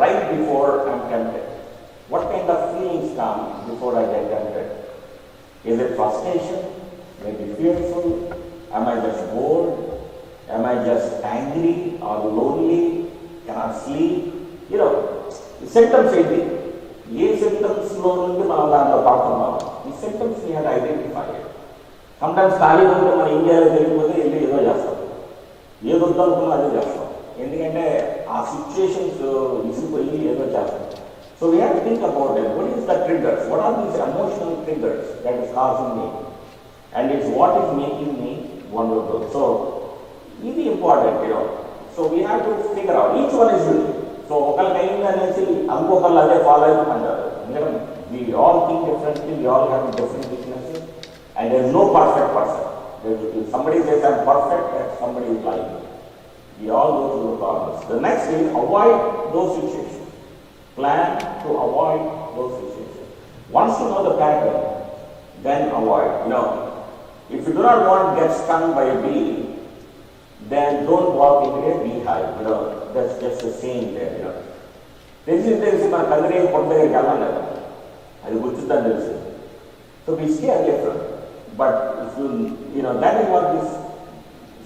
right before I'm tempted? What kind of feelings come before I get tempted? Is it frustration? Maybe fearful? Am I just bored? Am I just angry or lonely? Cannot sleep? Symptoms ఏంటి ఏ symptoms లో నుండి మనం దాంట్లో పడుతున్నాం ఈ symptoms we have to identify it. Sometimes ఖాళీగా ఉంటే మన ఇండియాలో తెలియకపోతే వెళ్ళి ఏదో చేస్తాం ఏదో వద్దనుకున్నా అదే చేస్తాం ఎందుకంటే ఆ సిచ్యుయేషన్స్ విసిగిపోయి ఏదో చేస్తాం so we have to think about it. What is the triggers? What are these emotional triggers that is causing me? And it's what is making me vulnerable. So ఇది important so we have to figure out each one is unique so ఒకరికి అయింది అనేసి ఇంకొకళ్ళు అదే follow అవుతుంటారు ఎందుకంటే we all think differently we all have different weaknesses and there is no perfect person somebody says I'm perfect and somebody is lying we all go through the problems the next is avoid those situations plan to avoid those situations once you know the pattern then avoid if you do not want to get stung by a bee then don't walk into a beehive. That's just the saying there. తెలిసి మన కందరే పొట్ట దగ్గరికి వెళ్ళాలి కదా అది గుర్తుందని తెలుసు so we stay away from it. But if that is what this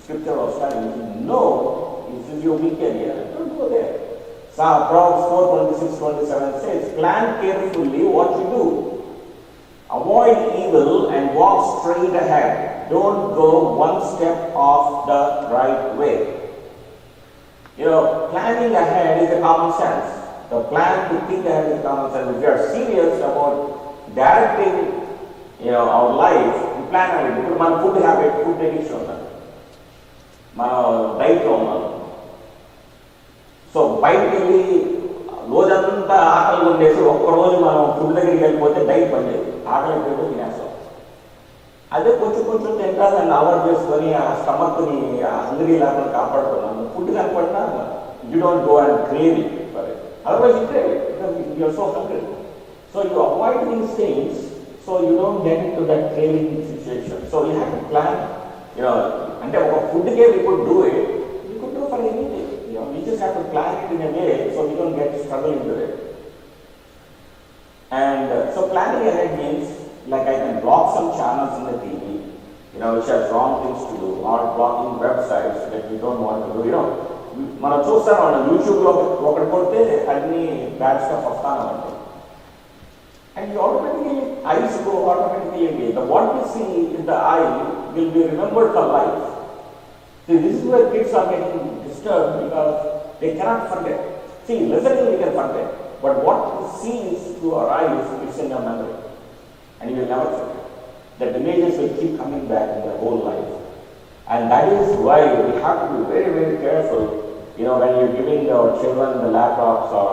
scripture was telling you. This is your weak area. Don't go there. Proverbs 4:26-27 says, plan carefully what you do. Avoid evil and walk straight ahead. Don't go one step off the right way. Planning ahead is a common sense. The plan to think ahead is common sense. If you are serious about directing, our life, we plan ahead. Because my food habit, food addiction, my diet on. So, బయటికి రోజంతా ఆకలి ఉండేసి ఒక్కరోజు మనం food దగ్గరికి వెళ్ళిపోతే diet పనిచేది ఆకలి అయిపోతే తినేస్తాం అదే కొంచెం కొంచెం తింటా దాన్ని అలవాటు చేసుకొని ఆ స్టమక్ని హంగ్రీ లేకుండా కాపాడుతున్నాను ఫుడ్ కనపడినా you don't go and crave it for it otherwise you crave it because you are so hungry so you avoid these things so you don't get in to that craving situation so you have to plan అంటే ఒక ఫుడ్కే we could do it we could do for anything we just have to plan it in a way so we don't get struggling with it. And so planning ahead means like I can block some channels in the TV, which has wrong things to do, or blocking websites that we don't want to do. మనం చూస్తాం మన యూట్యూబ్లో ఒకటి కొడితే అన్ని bad stuff వస్తాను అంటే and you automatically eyes go automatically again. The what we see in the eye will be remembered for life. See, this is where kids are getting disturbed because they cannot forget. See, listening we can forget, but what we see is through our eyes, it's in your memory, and you will never forget. that images will keep coming back in their whole life. And that is why we have to be very, very careful, when you're giving our children the laptops or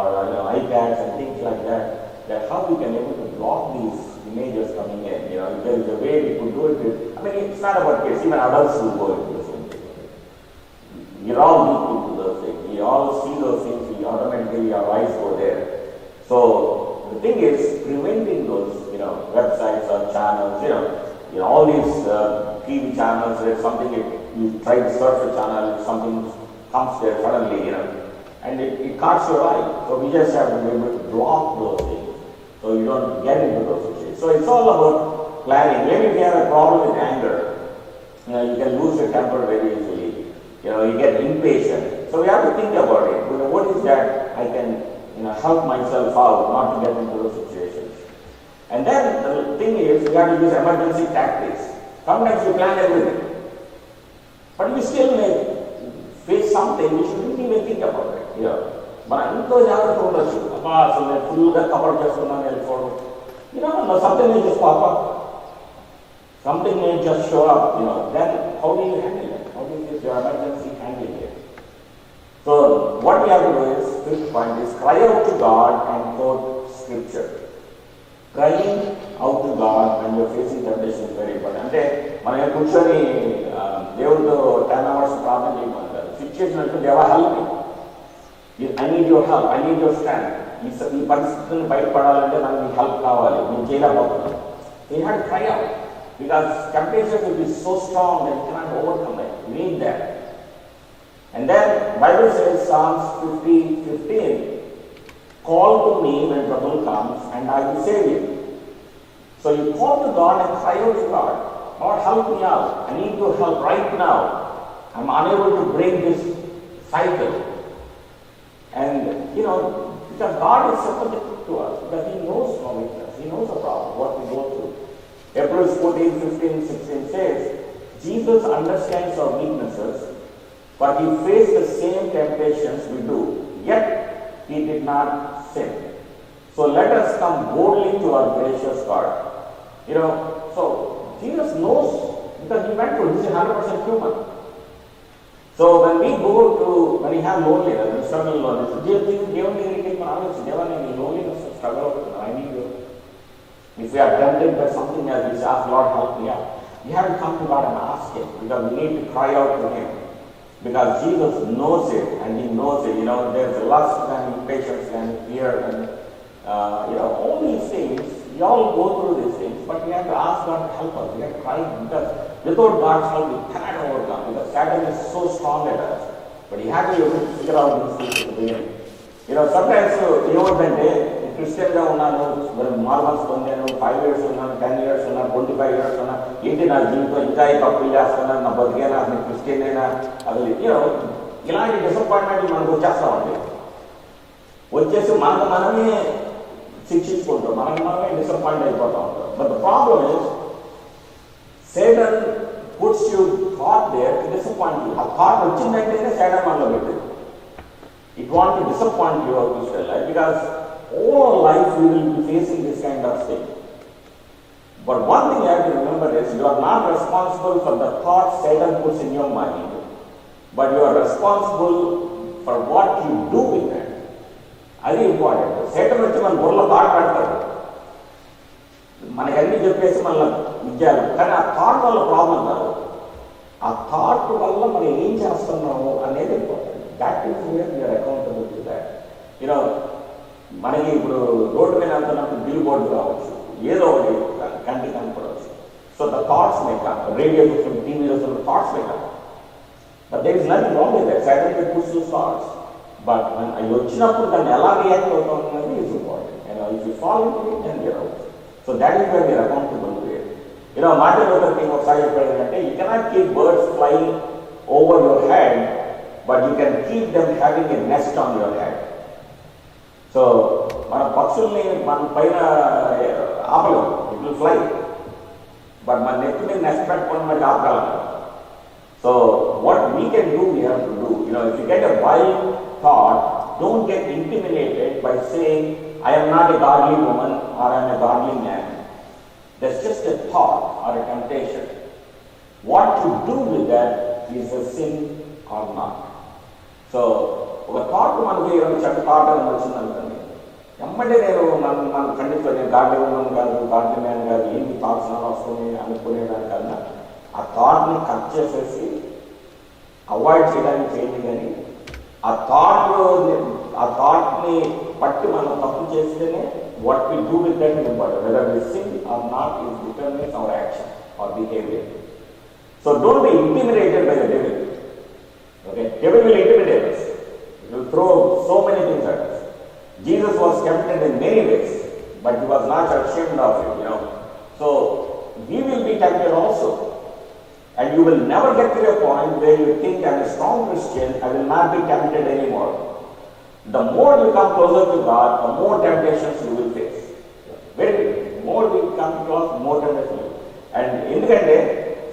iPads and things like that, that how we can able to block these images coming in. If there is a way we could do it. I mean, it's not about kids, even adults will go into the same thing. We all need to do those things. We all see those things, we automatically, our eyes go there. So the thing is, preventing those, websites or channels, all these TV channels, there's something, you try to search a channel, something comes there suddenly, and it cuts your eye. So we just have to be able to block those things, so you don't get into those issues. So it's all about planning. Maybe if you have a problem with anger, you can lose your temper very easily. You get impatient. So we have to think about it. What is that I can, help myself out, not to get into those situations. And then the thing is, we have to use emergency tactics. Sometimes you plan everything, but you still may face something which you didn't even think about it. But I know you told us, so full the cover just something may just pop up. Something may just show up, then how do you handle it? How do you use your emergency handling it? So what we have to do is, fifth point is, cry out to God and quote scripture. Crying out to God when you're facing temptation is very important. అంటే మనం కూర్చొని దేవుడితో 10 hours ప్రార్థన చేయమంటారు. Situation అంటే దేవా help me, I need your help, I need your stand. ఈ పరిస్థితులను బయటపడాలంటే నాకు మీ హెల్ప్ కావాలి, నేను చేయలేకపోతున్నాను. You have to cry out because temptation will be so strong that you cannot overcome it. You need that. And then Bible says, Psalms 50:15, call to me when trouble comes and I will save you. So you call to God and cry out to God, Lord, help me out. I need your help right now. I'm unable to break this cycle. And because God is sympathetic to us, because He knows our weakness, He knows the problem, what we go through. Hebrews 14:15-16 says, Jesus understands our weaknesses, but He faced the same temptations we do, yet He did not sin. So let us come boldly to our gracious God. So Jesus knows, because He went through, He is 100% human. So when we have loneliness, we struggle with loneliness, struggle, I need you. If we are tempted by something else, we say, ask Lord, help me out. We have to come to God and ask Him, because we need to cry out to Him. Because Jesus knows it, and He knows it. There's lust and impatience and fear and, all these things. We all go through these things, but we have to ask God to help us. We have to cry, because without God's help, we cannot overcome, because Satan is so strong at us. But He had to be able to figure out these things at the beginning. Sometimes, క్రిస్టియన్గా ఉన్నాను, మార్మల్స్ పొందాను, 5 years ఉన్నాను, 10 years ఉన్నాను, 25 years ఉన్నాను, ఏంటి నా జీవితం ఇంకా ఈ తప్పులు చేస్తున్నాను, నా బతికేనా, నేను క్రిస్టియన్ అయినా, అసలు ఇలాంటి డిసప్పాయింట్మెంట్ మనకు వచ్చేస్తామండి. వచ్చేసి మనమే శిక్షించుకుంటాం, మనమే డిసప్పాయింట్ అయిపోతూ ఉంటాం. But the problem is Satan puts you thought there to disappoint you. ఆ థాట్ వచ్చిందంటేనే Satan మనలో పెట్టింది. It wants to disappoint your Christian life, because all life we will be facing this kind of thing. But one thing you have to remember is, you are not responsible for the thoughts Satan puts in your mind, but you are responsible for what you do with it. అది important. Satan వచ్చి మన బుర్రలో thought పెడతాడు, మనకన్నీ చెప్పేసి మళ్ళీ విద్యాలు, కానీ ఆ thought వల్ల ప్రాబ్లం కాదు, ఆ థాట్ వల్ల మనం ఏం చేస్తున్నాము అనేది important. That is where you're accountable to that. మనకి ఇప్పుడు రోడ్డు మీద వెళ్తున్నప్పుడు బిల్ బోర్డు రావచ్చు, ఏదో ఒకటి కంటికి కనపడవచ్చు. So the thoughts may come, radio చూస్తున్న, టీవీ చూస్తున్న thoughts may come, but there is nothing wrong with that. Silent puts your thoughts, but అవి వచ్చినప్పుడు దాన్ని ఎలా రియాక్ట్ అవుతాం అనేది is important. If you follow it then you're out. So that is where you're accountable to it. మాట్లాడే thing ఒకసారి చెప్పాడంటే, you cannot keep birds flying over your head, but you can keep them having a nest on your head. So మన పక్షుల్ని మన పైన ఆపలేము, it will fly, but మన నెత్తి మీద నెస్ట్ పెట్టుకొని మరి ఆపగలం. So what we can do, we have to do. If you get a wild thought, don't get intimidated by saying, I am not a godly woman or I am a godly man. That's just a thought. or a temptation. What to do with that is a sin or not. So, ఒక thought మనకి చెడ్డ thought అని వచ్చిందనుకోండి, ఎమ్మటే నేను మన ఖండితో నేను godly ఉన్నాను కాదు, గాడ్లీ మ్యాన్ కాదు, ఏంటి థాట్స్ అలా వస్తుంది అనుకునేదానికన్నా ఆ థాట్ని కట్ చేసేసి అవాయిడ్ చేయడానికి చేయండి. కానీ ఆ థాట్ని బట్టి మనం తప్పు చేస్తేనే what we do with that is important. Whether we sin or not is determines our action or behavior. So don't be intimidated by the devil. Okay, devil will intimidate us. He will throw so many things at us. Jesus was tempted in many ways, but he was not ashamed of it. So we will be tempted also, and you will never get to a point where you think I'm a strong Christian, I will not be tempted anymore. The more you come closer to God, the more temptations you will face. Very good. The more we come close, more temptations. And ఎందుకంటే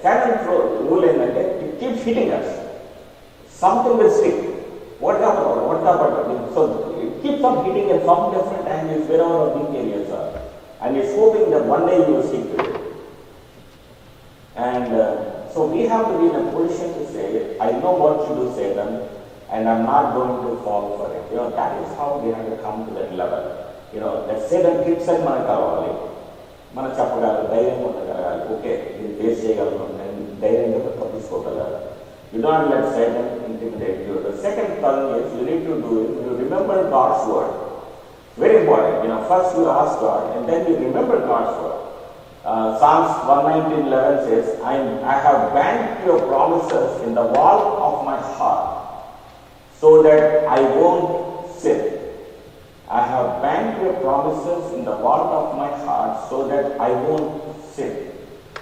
Satan's rule ఏంటంటే it keeps hitting us. Something will stick. What happened? So it keeps on hitting at some different angles wherever our weak areas are. And it's hoping that one day you will stick to it. And so we have to be in a position to say, I know what you do, Satan, and I'm not going to fall for it. That is how we have to come to that level. That Satan tricks and మనకు కావాలి, మనం చెప్పగలరు, ధైర్యంగా ఉండగలగాలి. Okay, ఇది face చేయగలను, నేను ధైర్యంగా తప్పించుకోగలగాలి. You don't let Satan intimidate you. The second thing is you need to do is you remember God's word. Very important. First you ask God and then you remember God's word. Psalms 119:11 says, I have banked your promises in the wall of my heart, so that I won't sin. I have banked your promises in the vault of my heart, so that I won't sin.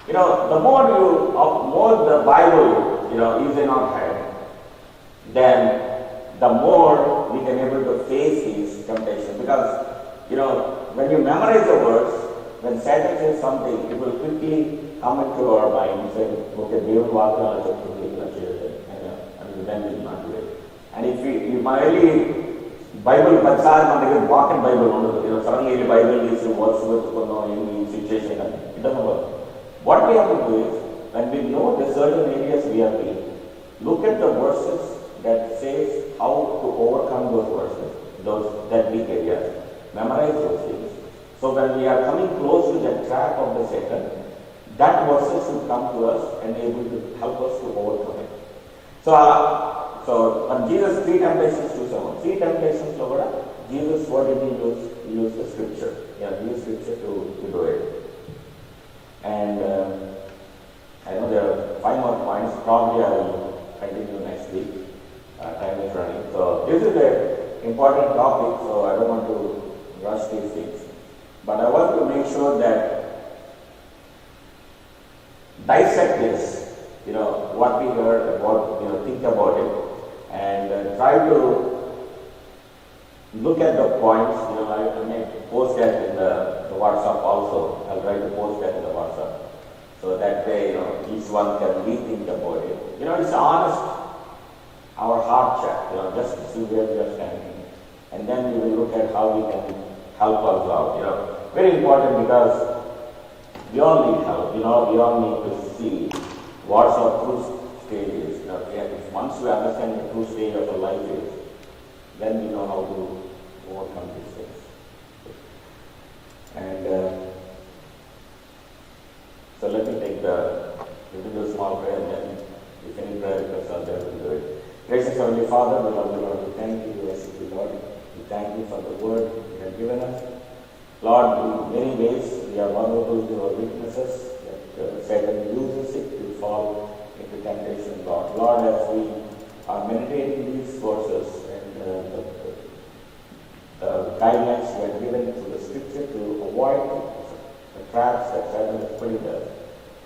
The more the Bible, is in our head, then the more we can able to face these temptations. Because, when you memorize the words, when Satan says something, it will quickly come into our mind and say, okay, దేవుని వాక్యాలు చెప్తుంది, ఇలా చేయలేదు, and then we will not do it. And if you really Bible ప్రతిసారి మన దగ్గర వాక్యం Bible ఉండదు, సడన్గా వెళ్ళి బైబిల్ తీసి వర్డ్స్ వెతుకున్నాం, ఏంటి సిచ్యుయేషన్ అని it doesn't work. What we have to do is, when we know the certain areas we are weak, look at the verses that says how to overcome those verses, that weak areas, memorize those things. So when we are coming close to the trap of the Satan, that verses should come to us and able to help us to overcome it. So when Jesus 3 temptations to someone, 3 temptations over, Jesus, what did he use? He used the scripture. He used scripture to do it. And I know there are 5 more points. Probably I will continue next week. Time is running. So this is an important topic, so I don't want to rush these things. But I want to make sure that dissect this, what we heard, think about it, and try to look at the points. I may post that in the WhatsApp also. I'll try to post that in the WhatsApp, so that way each one can rethink about it. It's honest, our heart check. Just to see where we are standing, and then we will look at how we can help us out. Very important, because we all need help. We all need to see what's our true stage is. Once we understand the true stage of our life is, then we know how to overcome these things. And so let me do a small prayer, and then if any prayer requests are there, we'll do it. Gracious Heavenly Father, we love you, Lord. We thank you, we worship you, Lord. We thank you for the word you have given us. Lord, in many ways we are vulnerable to our weaknesses, that Satan uses it to fall into temptation, Lord. Lord, as we are meditating these verses and the guidelines you have given through the scripture to avoid the traps that Satan is putting us,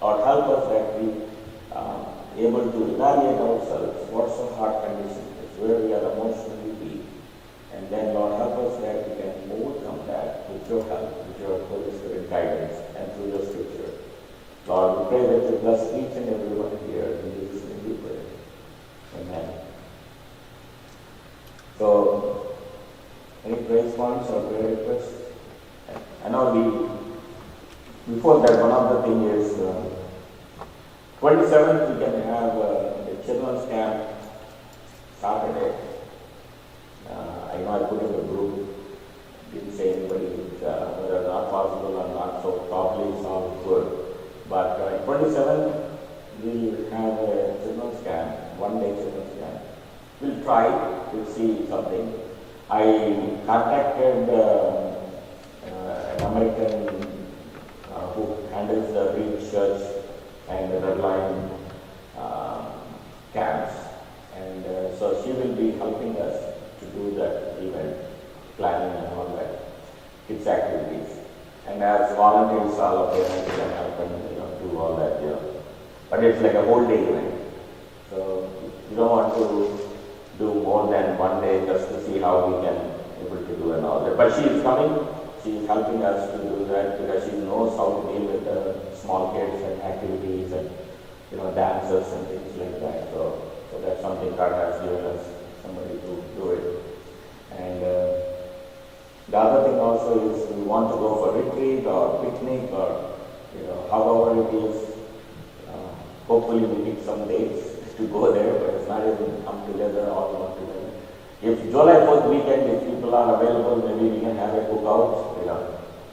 Lord, help us that we able to evaluate ourselves, what's our heart condition is, where we are emotionally weak, and then Lord, help us that we can overcome that with your help, with your Holy Spirit guidance, and through your scripture. Lord, we pray that you bless each and every one here in Jesus' name we pray. Amen. So, any praise points or prayer requests? I know before that, one of the things is 27th we can have the children's camp Saturday. I know I put in the group, didn't say anybody whether not possible or not, so probably it's all good. But 27th we'll have a children's camp, 1-day children's camp. We'll try to see something. I contacted an American who handles the Reach Church and the Red Line camps, and so she will be helping us to do that event, planning and all that, kids activities. And as volunteers, all of them can help and do all that, But it's like a whole day event, so you don't want to do more than 1 day just to see how we can able to do and all that. But she is coming. She is helping us to do that because she knows how to deal with the small kids and activities and dances and things like that. So that's something God has given us, somebody to do it. And the other thing also is we want to go for retreat or picnic or however it is. Hopefully we pick some dates to go there, but it's not even come together, all come together. If July 4th weekend, if people are available, maybe we can have a cookout.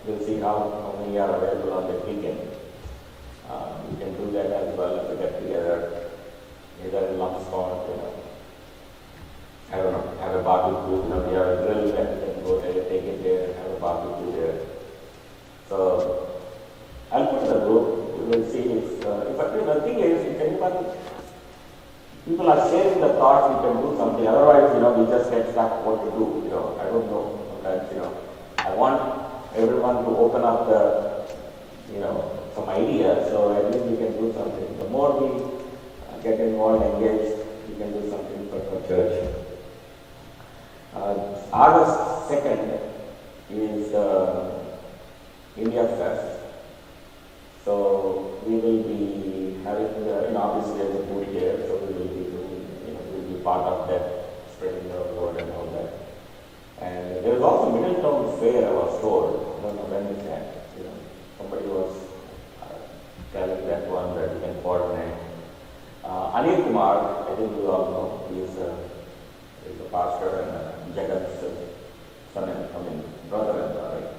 We'll see how many are available on that weekend. We can do that as well as we get together, either in lump spot, I don't know, have a barbecue, we have a grill and we can go there, take it there, have a barbecue there. So I'll put in the group. We will see if the thing is, if anybody, people are sharing the thoughts, we can do something. Otherwise, we just get stuck what to do. I don't know. Sometimes, I want everyone to open up the, some ideas, so at least we can do something. The more we get involved, engaged, we can do something for our church. August 2nd is India Fest. So we will be having, obviously there's a food here, so we will be doing, we'll be part of that, spreading the word and all that. And there is also Middletown Fair, I was told. I don't know when is that. Somebody was telling that one that we can coordinate. Anil Kumar, I think you all know, he is a pastor and Jagat's brother-in-law, right?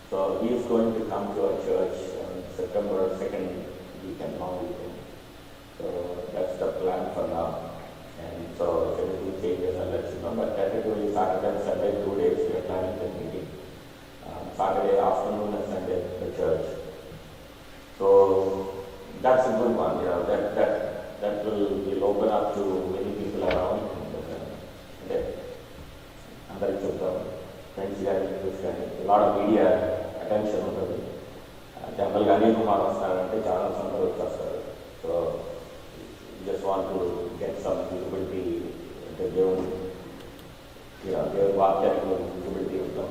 So he is going to come to our church on September 2nd weekend, long weekend. So that's the plan for now. And so if anything changes, I'll let you know. But technically Saturday and Sunday, 2 days, we are planning the meeting. Saturday afternoon and Sunday at the church. So that's a good one, that will open up to many people around. Friends a lot of media attention ఉంటుంది. జనరల్గా అనిల్ కుమార్ వస్తారంటే చాలా సందర్భాలు వచ్చేస్తారు. So just want to get some visibility అంటే దేవుని వాక్యానికి visibility ఉంటాం.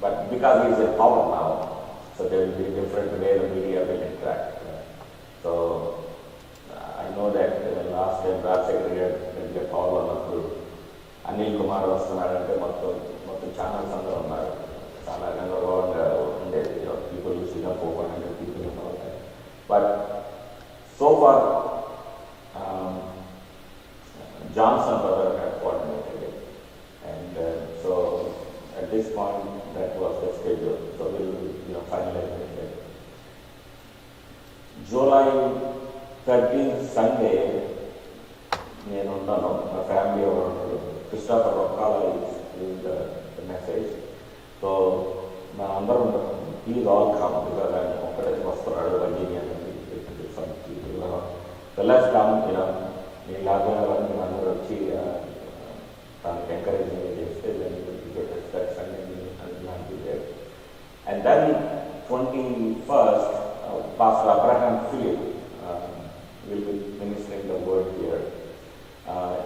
But because he is a power now, so there will be different way the media will interact. So I know that last time Raj Secretary Paul అన్నప్పుడు అనిల్ కుమార్ వస్తున్నారంటే మొత్తం channels అందరూ ఉన్నారు. చాలా గందరగోళంగా ఉండేది. People using up over 100 people and all that. But so far, Johnson brother had coordinated it. And so at this point, that was the schedule. So we'll finalize it. July 13th, Sunday, నేను ఉంటాను, మా family ఎవరు ఉంటారు. Christopher Merigala is the message. So నా అందరూ ఉంటారు. Please all come because I'm ఒక్కడే వస్తున్నాడు Virginia నుండి. So let's come, నేను లాగా వాళ్ళని అందరూ వచ్చి తనకి ఎంకరేజింగ్ చేస్తే and then 21st, Pastor Abraham Philip will be ministering the word here.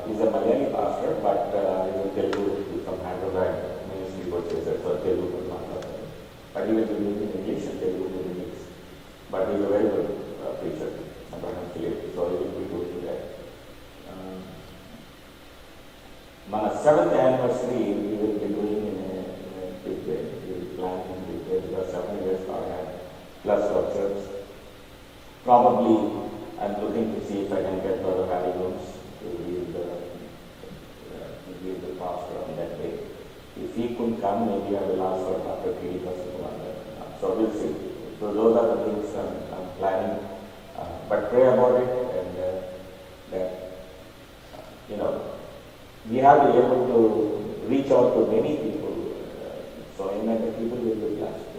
He's a Malayali pastor, but he will Telugu from Hyderabad ministry purchaser, so Telugu will not happen. But he will be using English and Telugu will be mixed. But he is a very good preacher, Abraham Philip, so he will be doing that. My 7th anniversary we will be doing in a big way. We will plan in big way because 7 years I had plus our church. Probably I'm looking to see if I can get Brother Harry Rooms to lead the pastor on that day. If he couldn't come, maybe I will ask for Dr. K. So we'll see. So those are the things I'm planning. But pray about it, and that we have to be able to reach out to many people. So the people will be blessed.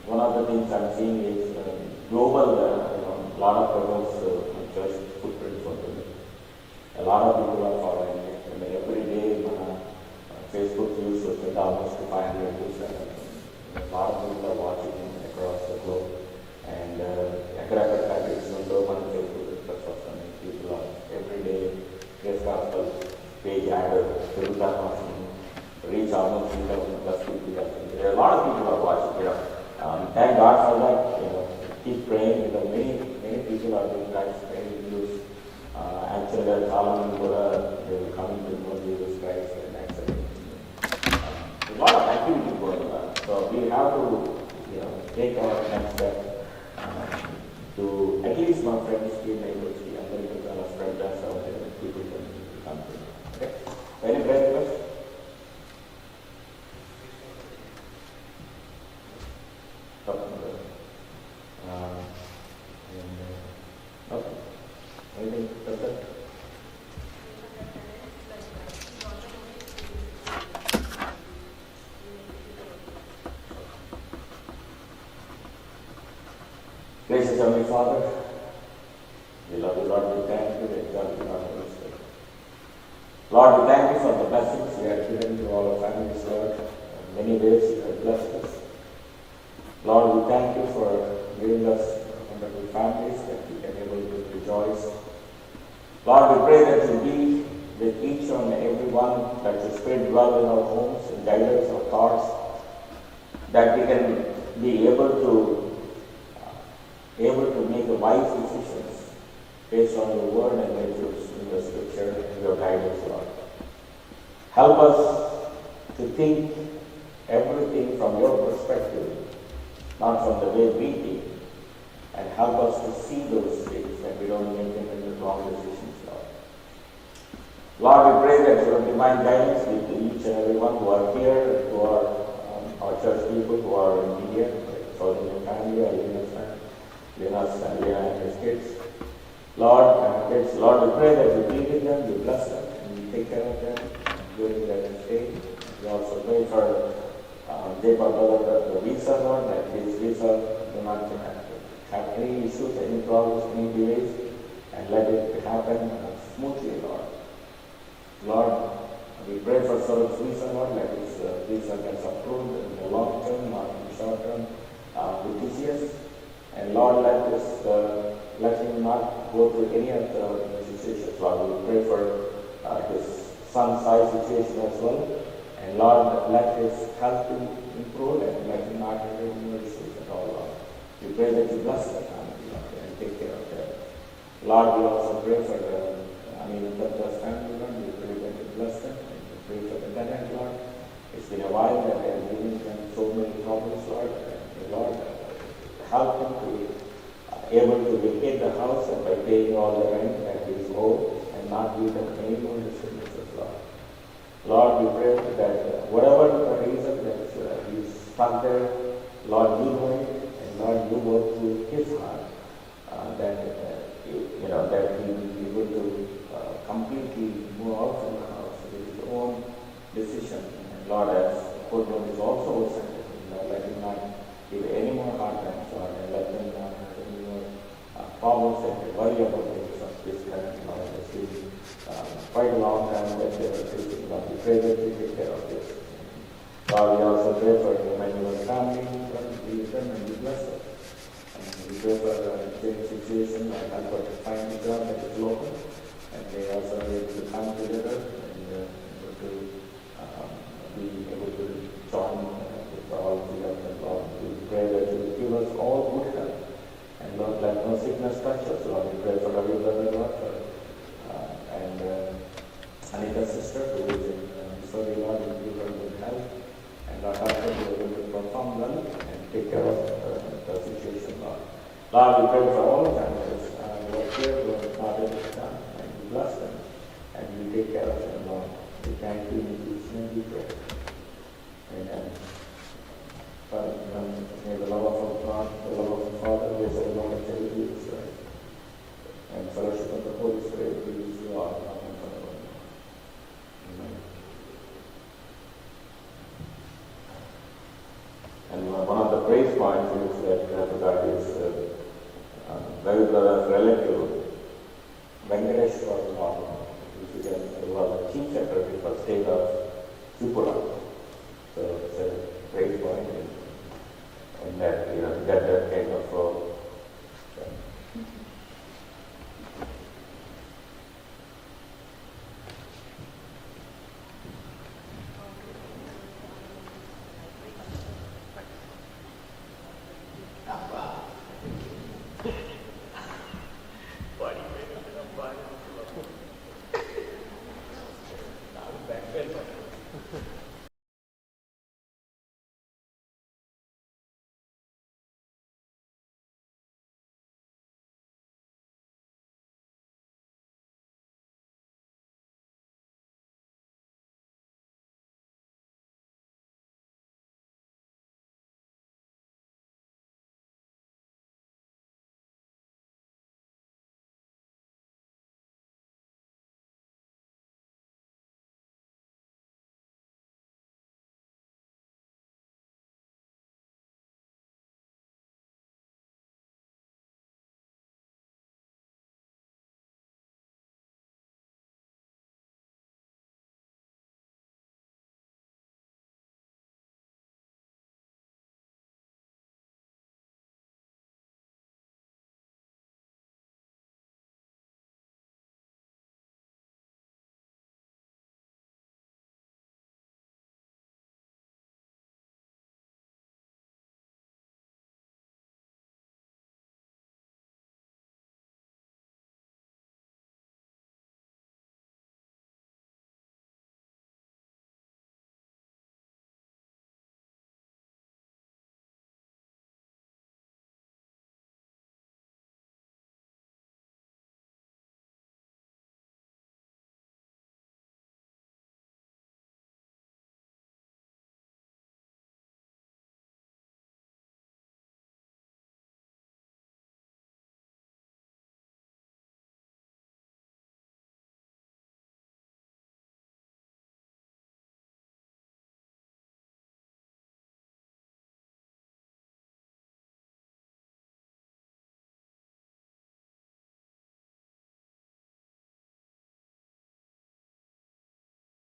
One of the things I'm seeing is global. A lot of programs on church footprints for them. A lot of people are following it. Every day, Facebook views will get almost to 500 views. A lot of people are watching across the globe. And Akraka Patrick's on Facebook, people are every day, Grace Gospel page added, reach almost 3,000 plus people. There are a lot of people are watching. Thank God for that. Keep praying. Many people are doing Christ, many views. Actually, they will come to know Jesus Christ and accept Him. A lot of activity going on. So we have to, take our next step to at least my friends, neighbors, American spread that out there. People can come to. Okay. Any prayer request? Okay. Anything further? Gracious Heavenly Father, we love you, Lord. We thank you, we exalt you, Lord. Lord, we thank you for the blessings you have given to all our families, Lord. In many ways you have blessed us. Lord, we thank you for giving us wonderful families that we can able to rejoice. Lord, we pray that you be with each and every one, that your Spirit dwell in our homes and guide us, our thoughts, that we can be able to make the wise decisions based on your word and in your scripture and your guidance, Lord. Help us to think everything from your perspective, not from the way we think, and help us to see those things that we don't make any wrong decisions, Lord. Lord, we pray that your divine guidance be to each and every one who are here, who are our church people, who are in media, so in your family, Lena's family and his kids. Lord, we pray that you be with them, you bless them, and you take care of them during their stay. We also pray for Jacob, brother, the visa, Lord, that his visa do not have any issues, any problems, any delays, and let it happen smoothly, Lord. Lord, we pray for Saul's visa, Lord, that his visa gets approved in the long term, not in the short term, with TCS. And Lord, let him not go through any of the situations. Lord, we pray for his son's eye situation as well. And Lord, let his health improve and let him not have any more issues at all, Lord. We pray that you bless the family, Lord, and take care of them. Lord, we also pray for the family, Lord. We pray that you bless them. And we pray for the tenant, Lord. It's been a while that they are giving them so many problems, Lord. And Lord, help him to be able to vacate the house and by paying all the rent that is owed and not give them any more disturbances, Lord. Lord, we pray that whatever the reason that he's stuck there, Lord, you know it, and Lord, you work through his heart, that he will be able to completely move out from the house with his own decision. And Lord, as the courtroom is also sent, let him not give any more hard times, Lord, and let them not have any more problems and worry about things of this kind. Lord, it's been quite a long time that they were facing. Lord, we pray that you take care of this. Lord, we also pray for him and your family, Lord, be with them and you bless them. And we pray for the same situation, and help her to find a job that is local, and they also are able to come together and able to be able to join with all three of them, Lord. We pray that you will give us all good health. And Lord, let no sickness touch us, Lord. We pray for our brother, Lord, and Anita's sister, who is in Missouri, Lord, and give her good health. And Lord, help her to be able to perform well and take care of the situation, Lord. Lord, we pray for all families. He will take care of them, Lord. We thank you in Jesus' name we pray. Amen. Father, may the love of God, the love of the Father, the grace of the Lord, and charity of Christ, and fellowship of the Holy Spirit be with you all now and forever. Amen. And one of the praise points is that that is very brother's relative, Venkateshwar, who was the chief secretary for state of Tripura.